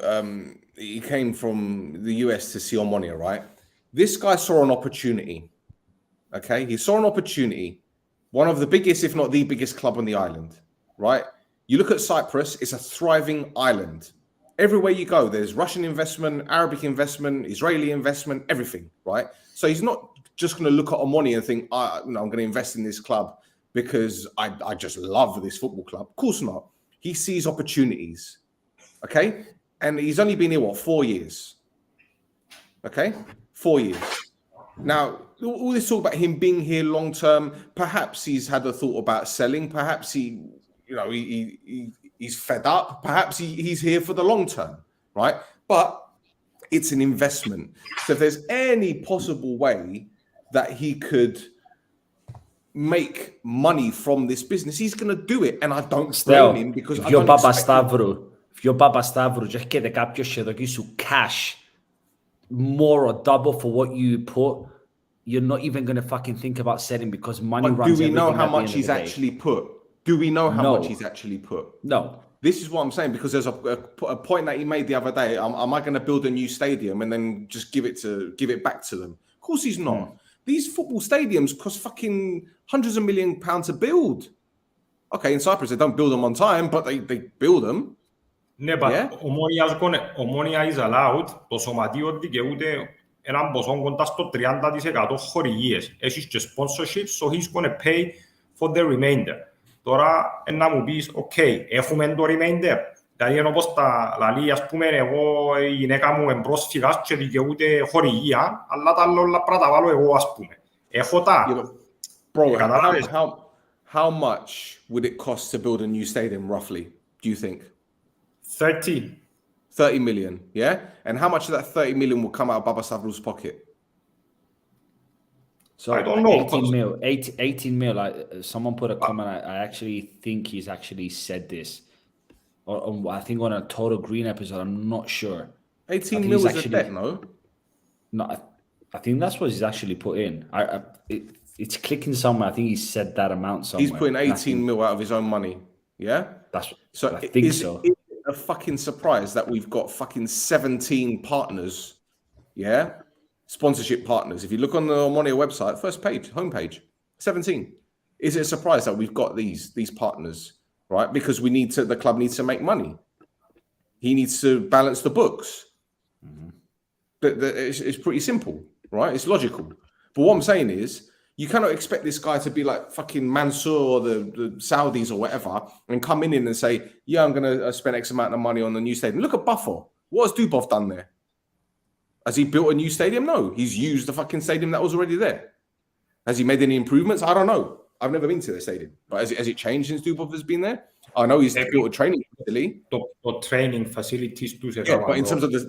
he came from the US to see Omonoia, right? This guy saw an opportunity, okay? He saw an opportunity, one of the biggest, if not the biggest club on the island, right? You look at Cyprus, it's a thriving island. Everywhere you go, there's Russian investment, Arabic investment, Israeli investment, everything, right? So he's not just going to look at Omonoia and think, no, I'm going to invest in this club because I just love this football club. Of course not. He sees opportunities, okay? And he's only been here, 4 years? Okay? 4 years. Now, all this talk about him being here long-term, perhaps he's had a thought about selling. Perhaps he's fed up. Perhaps he's here for the long term, right? But it's an investment. So if there's any possible way that he could make money from this business, he's going to do it. And I don't blame him because I don't If you're Papastavru, just get the κάποιος και δοκίσου cash more or double for what you put, you're not even going to fucking think about selling because money runs everything. Do we know how much he's actually put? Do we know how much he's actually put? No. This is what I'm saying, because there's a point that he made the other day. Am I going to build a new stadium and then just give it back to them? Of course he's not. These football stadiums cost fucking hundreds of £1 million to build. Okay, in Cyprus they don't build them on time, but they build them. Ναι, but Omonoia is allowed, το σωματείο δικαιούται έναν ποσό κοντά στο 30% χορηγίες. Έχεις και sponsorship, so he's going to pay for the remainder. Τώρα να μου πεις, ok, έχουμε το remainder. Δηλαδή είναι όπως τα λαλεί, ας πούμε, εγώ η γυναίκα μου εμπρόσφυγας και δικαιούται χορηγία, αλλά τα άλλα πράγματα βάλω εγώ, ας πούμε. Έχω τα. Yeah, but bro, how much would it cost to build a new stadium, roughly, do you think? 30 million, yeah? And how much of that 30 million will come out of Baba Stavros' pocket? So I don't know. 18 mil. Someone put a comment. I actually think he's actually said this. Or I think on a Total Green episode. I'm not sure. 18 mil is a debt, no? No, I think that's what he's actually put in. It's clicking somewhere. I think he said that amount somewhere. He's putting 18 mil out of his own money, yeah? I think so. Is it a fucking surprise that we've got fucking 17 partners, yeah? Sponsorship partners. If you look on the Omonoia website, first page, homepage, 17. Is it a surprise that we've got these partners, right? Because the club needs to make money. He needs to balance the books. Mm-hmm. It's pretty simple, right? It's logical. But what I'm saying is, you cannot expect this guy to be like fucking Mansour or the Saudis or whatever and come in and say, yeah, I'm going to spend X amount of money on the new stadium. Look at Buffer. What has Dubov done there? Has he built a new stadium? No. He's used the fucking stadium that was already there. Has he made any improvements? I don't know. I've never been to the stadium. But has it changed since Dubov has been there? I know he's built a training facility. The training facilities too. Yeah, but in terms of the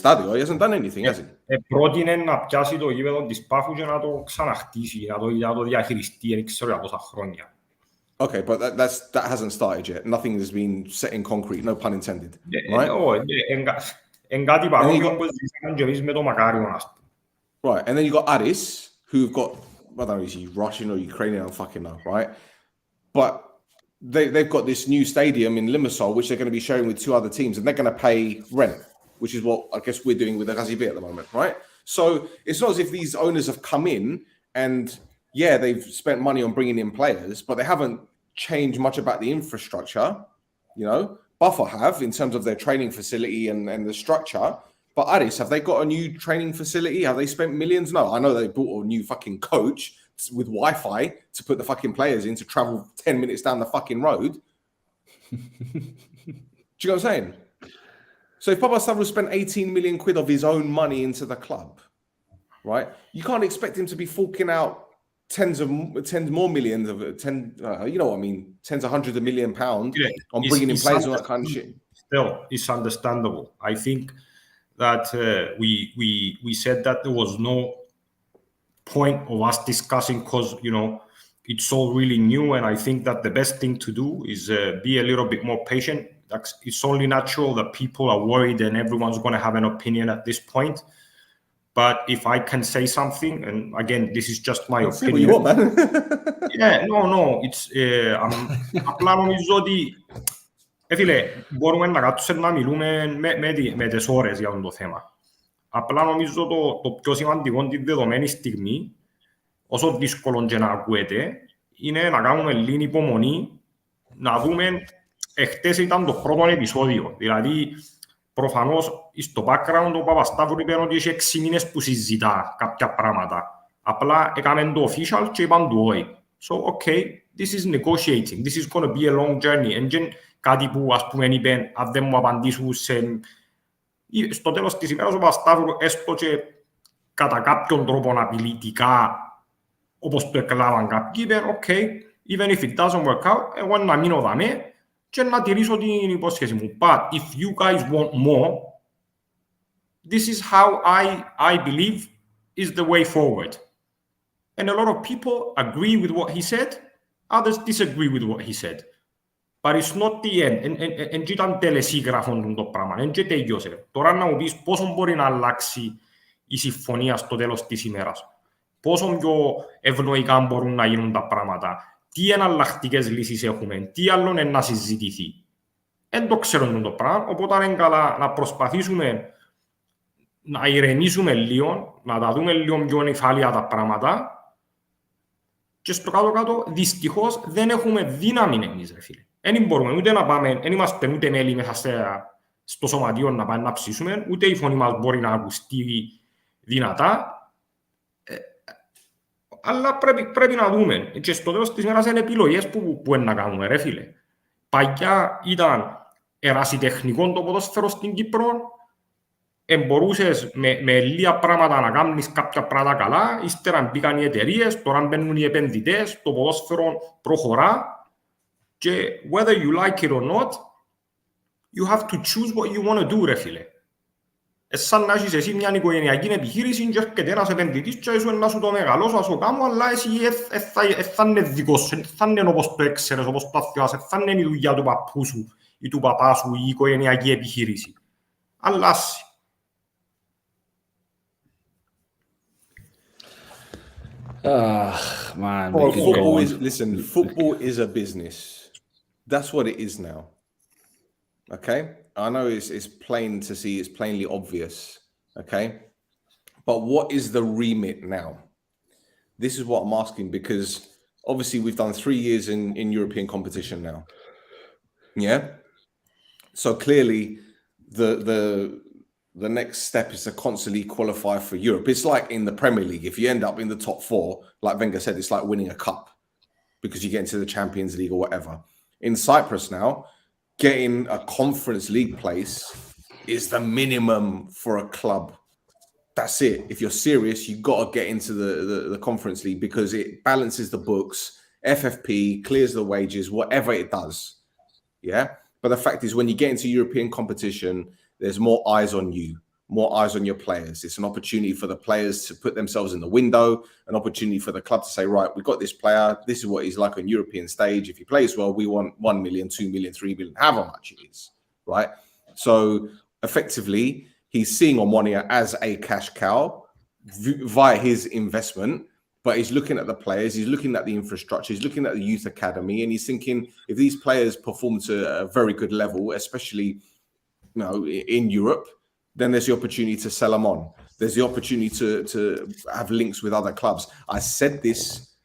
stadio, he hasn't done anything, has he? Πρότεινε να πιάσει το γήπεδο της Πάφου και να το ξαναχτίσει, να το διαχειριστεί, δεν ξέρω για πόσα χρόνια. Okay, but that hasn't started yet. Nothing has been set in concrete, no pun intended. Right? Εν κάτι παρόμοιο που ζήσαμε και εμείς με το Μακάριο. Right, and then you got Addis, who've got, I don't know, is he Russian or Ukrainian? I don't fucking know, right? But they've got this new stadium in Limassol, which they're going to be sharing with 2 other teams, and they're going to pay rent, which is what I guess we're doing with the Ghazi B at the moment, right? So it's not as if these owners have come in and, yeah, they've spent money on bringing in players, but they haven't changed much about the infrastructure, you know? Buffer have, in terms of their training facility and the structure, but Addis, have they got a new training facility? Have they spent millions? No, I know they bought a new fucking coach with Wi-Fi to put the fucking players in to travel 10 minutes down the fucking road. Do you know what I'm saying? So if Baba Stavros spent 18 million quid of his own money into the club, right? You can't expect him to be forking out tens more millions of 10, you know what I mean? Tens of hundreds of million pounds on bringing in players and all that kind of shit. Still, it's understandable. I think that we said that there was no point of us discussing because, you know, it's all really new, and I think that the best thing to do is be a little bit more patient. It's only natural that people are worried and everyone's going to have an opinion at this point. But if I can say something, and again, this is just my opinion. You want, man. Yeah, no, it's απλά νομίζω ότι φίλε, μπορούμε να κάτσουμε να μιλούμε με τις ώρες για το θέμα. Απλά νομίζω το πιο σημαντικό τη δεδομένη στιγμή, όσο δύσκολο και να ακούεται, είναι να κάνουμε λίγη υπομονή, να δούμε, εχθές ήταν το πρώτο επεισόδιο. Δηλαδή, προφανώς, στο background ο Παπασταύρου είπε ότι έχει 6 μήνες που συζητά κάποια πράγματα. Απλά έκαμε το official και είπαν το όχι. So, okay, this is negotiating. This is going to be a long journey. And κάτι που, ας πούμε, είπε, αν δεν μου απαντήσουν στο τέλος της ημέρας ο Παπασταύρου, έστω και κατά κάποιον τρόπο απειλητικά, όπως το εκλάβαν κάποιοι, είπε, okay, even if it doesn't work out, εγώ να μείνω δαμέ και να τηρήσω την υπόσχεση μου. But if you guys want more, this is how I believe is the way forward. And a lot of people agree with what he said, others disagree with what he said. But it's not the end. Εν ήταν τελεσίγραφον το πράγμα, εν και τέλειωσε. Τώρα να μου πεις πόσο μπορεί να αλλάξει η συμφωνία στο τέλος της ημέρας. Πόσο πιο ευνοϊκά μπορούν να γίνουν τα πράγματα. Τι εναλλακτικές λύσεις έχουμε, τι άλλο είναι να συζητηθεί. Δεν το ξέρουν το πράγμα, οπότε είναι καλά να προσπαθήσουμε να ηρεμήσουμε λίγο, να τα δούμε λίγο πιο νυφάλια τα πράγματα και στο κάτω-κάτω δυστυχώς δεν έχουμε δύναμη εμείς, ρε φίλε. Δεν μπορούμε ούτε να πάμε, δεν είμαστε ούτε μέλη μέσα στο σωματείο να πάμε να ψήσουμε, ούτε η φωνή μας μπορεί να ακουστεί δυνατά. Αλλά πρέπει να δούμε. Και στο τέλος της ημέρας είναι επιλογές που να κάνουμε, ρε φίλε. Παλιά ήταν ερασιτεχνικό το ποδόσφαιρο στην Κύπρο. Μπορούσες με λίγα πράγματα να κάνεις κάποια πράγματα καλά. Ύστερα μπήκαν οι εταιρείες, τώρα μπαίνουν οι επενδυτές, το ποδόσφαιρο προχωρά. Και whether you like it or not, you have to choose what you want to do, ρε φίλε. Σαν να έχεις εσύ μια οικογενειακή επιχείρηση και έρχεται ένας επενδυτής και σου να σου το μεγαλώσω, να σου κάνω, αλλά εσύ θα είναι δικό σου, θα είναι όπως το έξερες, όπως το αθιάσαι, θα είναι η δουλειά του παππού σου ή του παπά σου ή η οικογενειακή επιχείρηση. Αλλάσει. Man, football is a business. That's what it is now. Okay? I know it's plain to see, it's plainly obvious. Okay? But what is the remit now? This is what I'm asking, because obviously we've done 3 years in European competition now. Yeah? So clearly the next step is to constantly qualify for Europe. It's like in the Premier League. If you end up in the top 4, like Wenger said, it's like winning a cup because you get into the Champions League or whatever. In Cyprus now, getting a Conference League place is the minimum for a club. That's it. If you're serious, you've got to get into the Conference League because it balances the books, FFP, clears the wages, whatever it does. Yeah? But the fact is, when you get into European competition, there's more eyes on you, more eyes on your players. It's an opportunity for the players to put themselves in the window, an opportunity for the club to say, right, we've got this player. This is what he's like on European stage. If he plays well, we want 1 million, 2 million, 3 million, however much it is, right? So effectively, he's seeing Omonoia as a cash cow via his investment, but he's looking at the players, he's looking at the infrastructure, he's looking at the youth academy, and he's thinking, if these players perform to a very good level, especially in Europe, then there's the opportunity to sell them on. There's the opportunity to have links with other clubs. I said this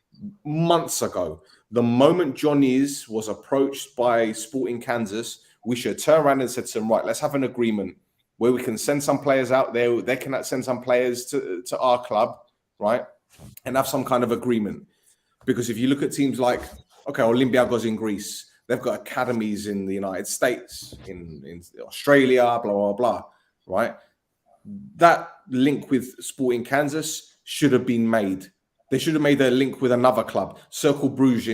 months ago. The moment Johnny's was approached by Sporting Kansas, we should turn around and say to them, right, let's have an agreement where we can send some players out there. They can send some players to our club, right? And have some kind of agreement. Because if you look at teams like, okay, Olympiacos in Greece, they've got academies in the United States, in Australia, blah, blah, blah, right? That link with Sporting Kansas should have been made. They should have made a link with another club. Cercle Bruges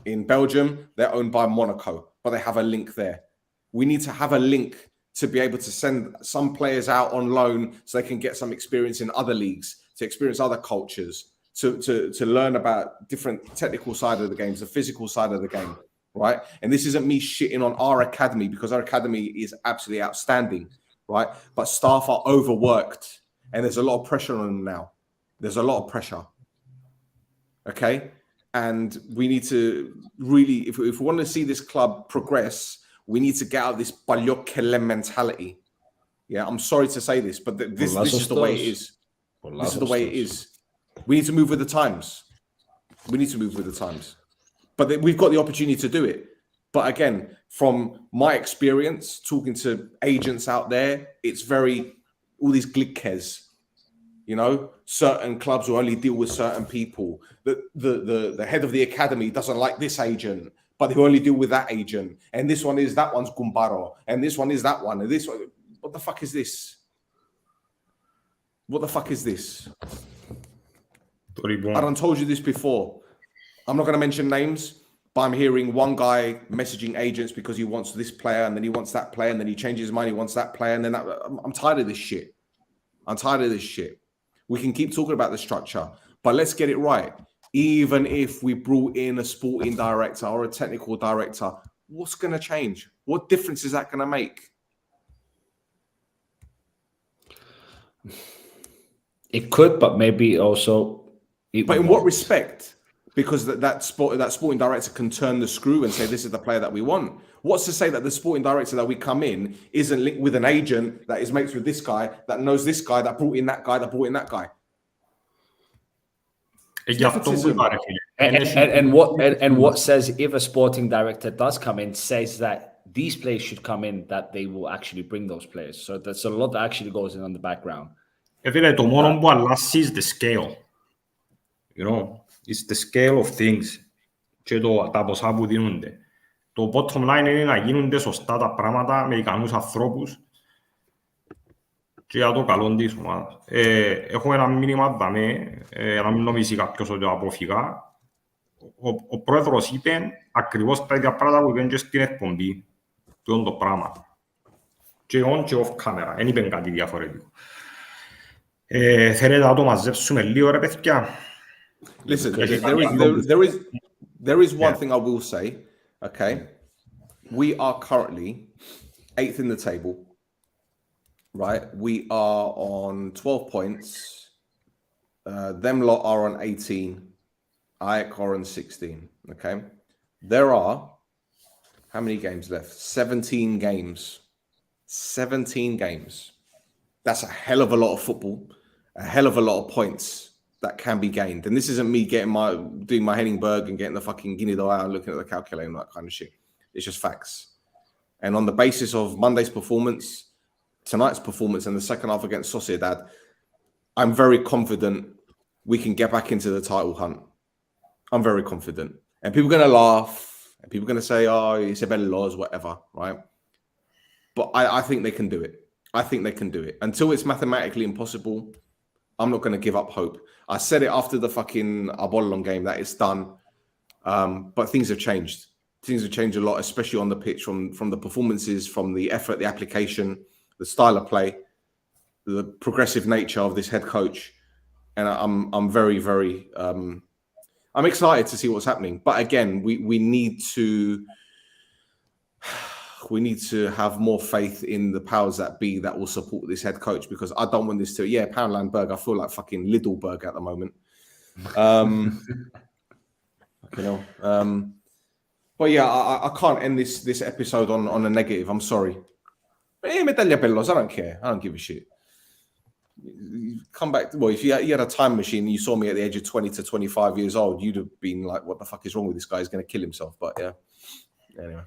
in Belgium, they're owned by Monaco, but they have a link there. We need to have a link to be able to send some players out on loan so they can get some experience in other leagues, to experience other cultures, to learn about different technical side of the games, the physical side of the game, right? And this isn't me shitting on our academy because our academy is absolutely outstanding, right? But staff are overworked and there's a lot of pressure on them now. There's a lot of pressure, okay? And we need to really, if we want to see this club progress, we need to get out of this Baliokele mentality. Yeah, I'm sorry to say this, but this is the way it is. This is the way it is. We need to move with the times. We need to move with the times. But we've got the opportunity to do it. But again, from my experience, talking to agents out there, it's all these glickes, certain clubs will only deal with certain people. The head of the academy doesn't like this agent, but they only deal with that agent. And this one is that one's Gumbaro. And this one is that one. And this one, what the fuck is this? What the fuck is this? I done told you this before. I'm not going to mention names, but I'm hearing one guy messaging agents because he wants this player and then he wants that player and then he changes his mind, he wants that player and then that. I'm tired of this shit. I'm tired of this shit. We can keep talking about the structure, but let's get it right. Even if we brought in a sporting director or a technical director, what's going to change? What difference is that going to make? It could, but maybe also... But in what respect? Because that sporting director can turn the screw and say, this is the player that we want. What's to say that the sporting director that we come in isn't linked with an agent that is mates with this guy, that knows this guy, that brought in that guy, that brought in that guy? And what says if a sporting director does come in, says that these players should come in that they will actually bring those players. So that's a lot that actually goes in on the background. Even το μόνο που αλλάζει is the scale. You know, it's the scale of things. Και τα ποσά που δίνονται. Το bottom line είναι να γίνονται σωστά τα πράγματα με ικανούς ανθρώπους και για το καλό της ομάδας. Έχω ένα μήνυμα δάμε, να μην νομίζει κάποιος ότι το αποφυγά. Ο πρόεδρος είπε ακριβώς τα ίδια πράγματα που είπαν και στην εκπομπή. Το είναι το πράγμα. Και on και off camera. Δεν είπαν κάτι διαφορετικό. Θέλετε να το μαζέψουμε λίγο ρε παιδιά. Listen, there is one thing I will say, okay? We are currently 8th in the table, right? We are on 12 points. Them lot are on 18. AEK are on 16, okay? There are, how many games left? 17 games. 17 games. That's a hell of a lot of football, a hell of a lot of points that can be gained. And this isn't me doing my Henningberg and getting the fucking Guinea d'Or out and looking at the calculator and that kind of shit. It's just facts. And on the basis of Monday's performance, tonight's performance, and the second half against Sociedad, I'm very confident we can get back into the title hunt. I'm very confident. And people are going to laugh, and people are going to say, oh, it's a better laws, whatever, right? But I think they can do it. I think they can do it. Until it's mathematically impossible, I'm not going to give up hope. I said it after the fucking Apollon game that it's done. But things have changed. Things have changed a lot, especially on the pitch, from the performances, from the effort, the application, the style of play, the progressive nature of this head coach. And I'm very, very I'm excited to see what's happening. But again, we need to have more faith in the powers that be that will support this head coach, because I don't want this to, Poundlandberg, I feel like fucking Lidlberg at the moment. But yeah, I can't end this episode on a negative. I'm sorry. Medaglia Bellos, I don't care. I don't give a shit. Come back. Well, if you had a time machine and you saw me at the age of 20 to 25 years old, you'd have been like, what the fuck is wrong with this guy? He's going to kill himself. But yeah. Anyway.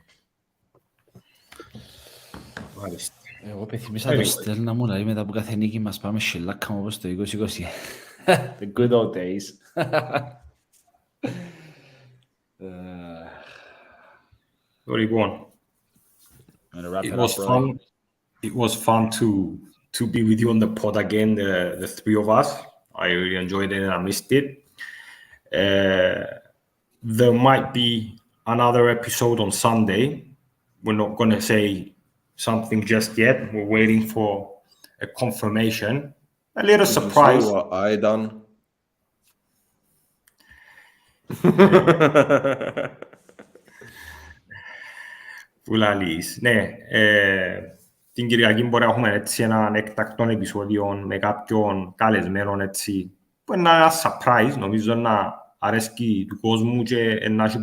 Εγώ πεθυμίσα το Stel να μου λέει μετά από κάθε νίκη μας πάμε σιλάκα μου όπως το 2020. The good old days. Λοιπόν, it was fun to be with you on the pod again, the three of us. I really enjoyed it and I missed it. There might be another episode on Sunday. We're not going to say something just yet. We're waiting for a confirmation. A little surprise. See what I done. Πουλαλής. Ναι, την Κυριακή μπορεί να έχουμε έτσι έναν εκτακτών επεισόδιο με κάποιον καλεσμένο έτσι, που είναι ένα surprise, νομίζω να αρέσκει του κόσμου και να έχει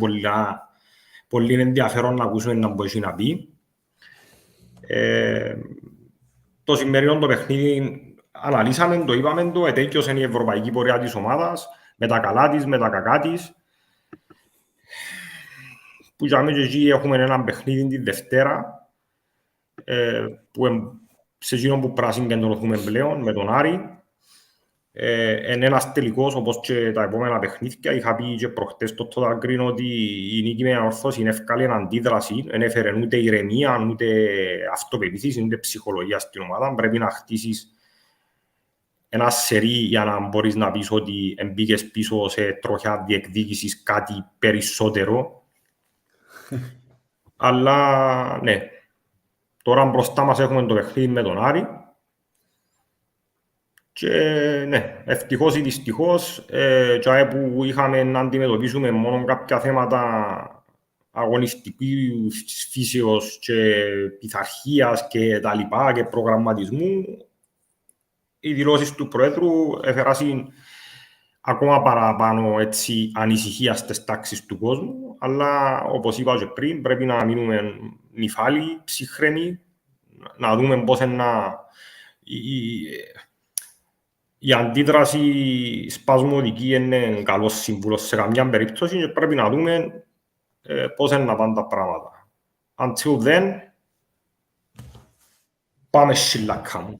πολύ ενδιαφέρον να ακούσουμε να μπορεί να πει. Το σημερινό το παιχνίδι αναλύσαμε, το είπαμε το, ετέκειωσε η ευρωπαϊκή πορεία της ομάδας, με τα καλά της, με τα κακά της. Που για μένα και εκεί έχουμε ένα παιχνίδι τη Δευτέρα, που σε εκείνο που πράσινο κεντρωθούμε πλέον, με τον Άρη. Είναι ένας τελικός, όπως και τα επόμενα παιχνίδια. Είχα πει και προχτές το Total Green ότι η νίκη με ανορθώση είναι εύκολη αντίδραση. Δεν έφερε ούτε ηρεμία, ούτε αυτοπεποίθηση, ούτε ψυχολογία στην ομάδα. Πρέπει να χτίσεις ένα σερί για να μπορείς να πεις ότι μπήκες πίσω σε τροχιά διεκδίκησης κάτι περισσότερο. Αλλά ναι, τώρα μπροστά μας έχουμε το παιχνίδι με τον Άρη. Και ναι, ευτυχώς ή δυστυχώς, και που είχαμε να αντιμετωπίσουμε μόνο κάποια θέματα αγωνιστικής φύσεως και πειθαρχίας και τα λοιπά και προγραμματισμού, οι δηλώσεις του Προέδρου έφεραν ακόμα παραπάνω έτσι, ανησυχία στις τάξεις του κόσμου, αλλά όπως είπα και πριν, πρέπει να μείνουμε νυφάλιοι, ψυχρέμοι, να δούμε πώς η αντίδραση σπασμωδική είναι καλός σύμβουλος σε καμιά περίπτωση και πρέπει να δούμε πώς είναι να πάνε τα πράγματα. Until then, Bameshillakam.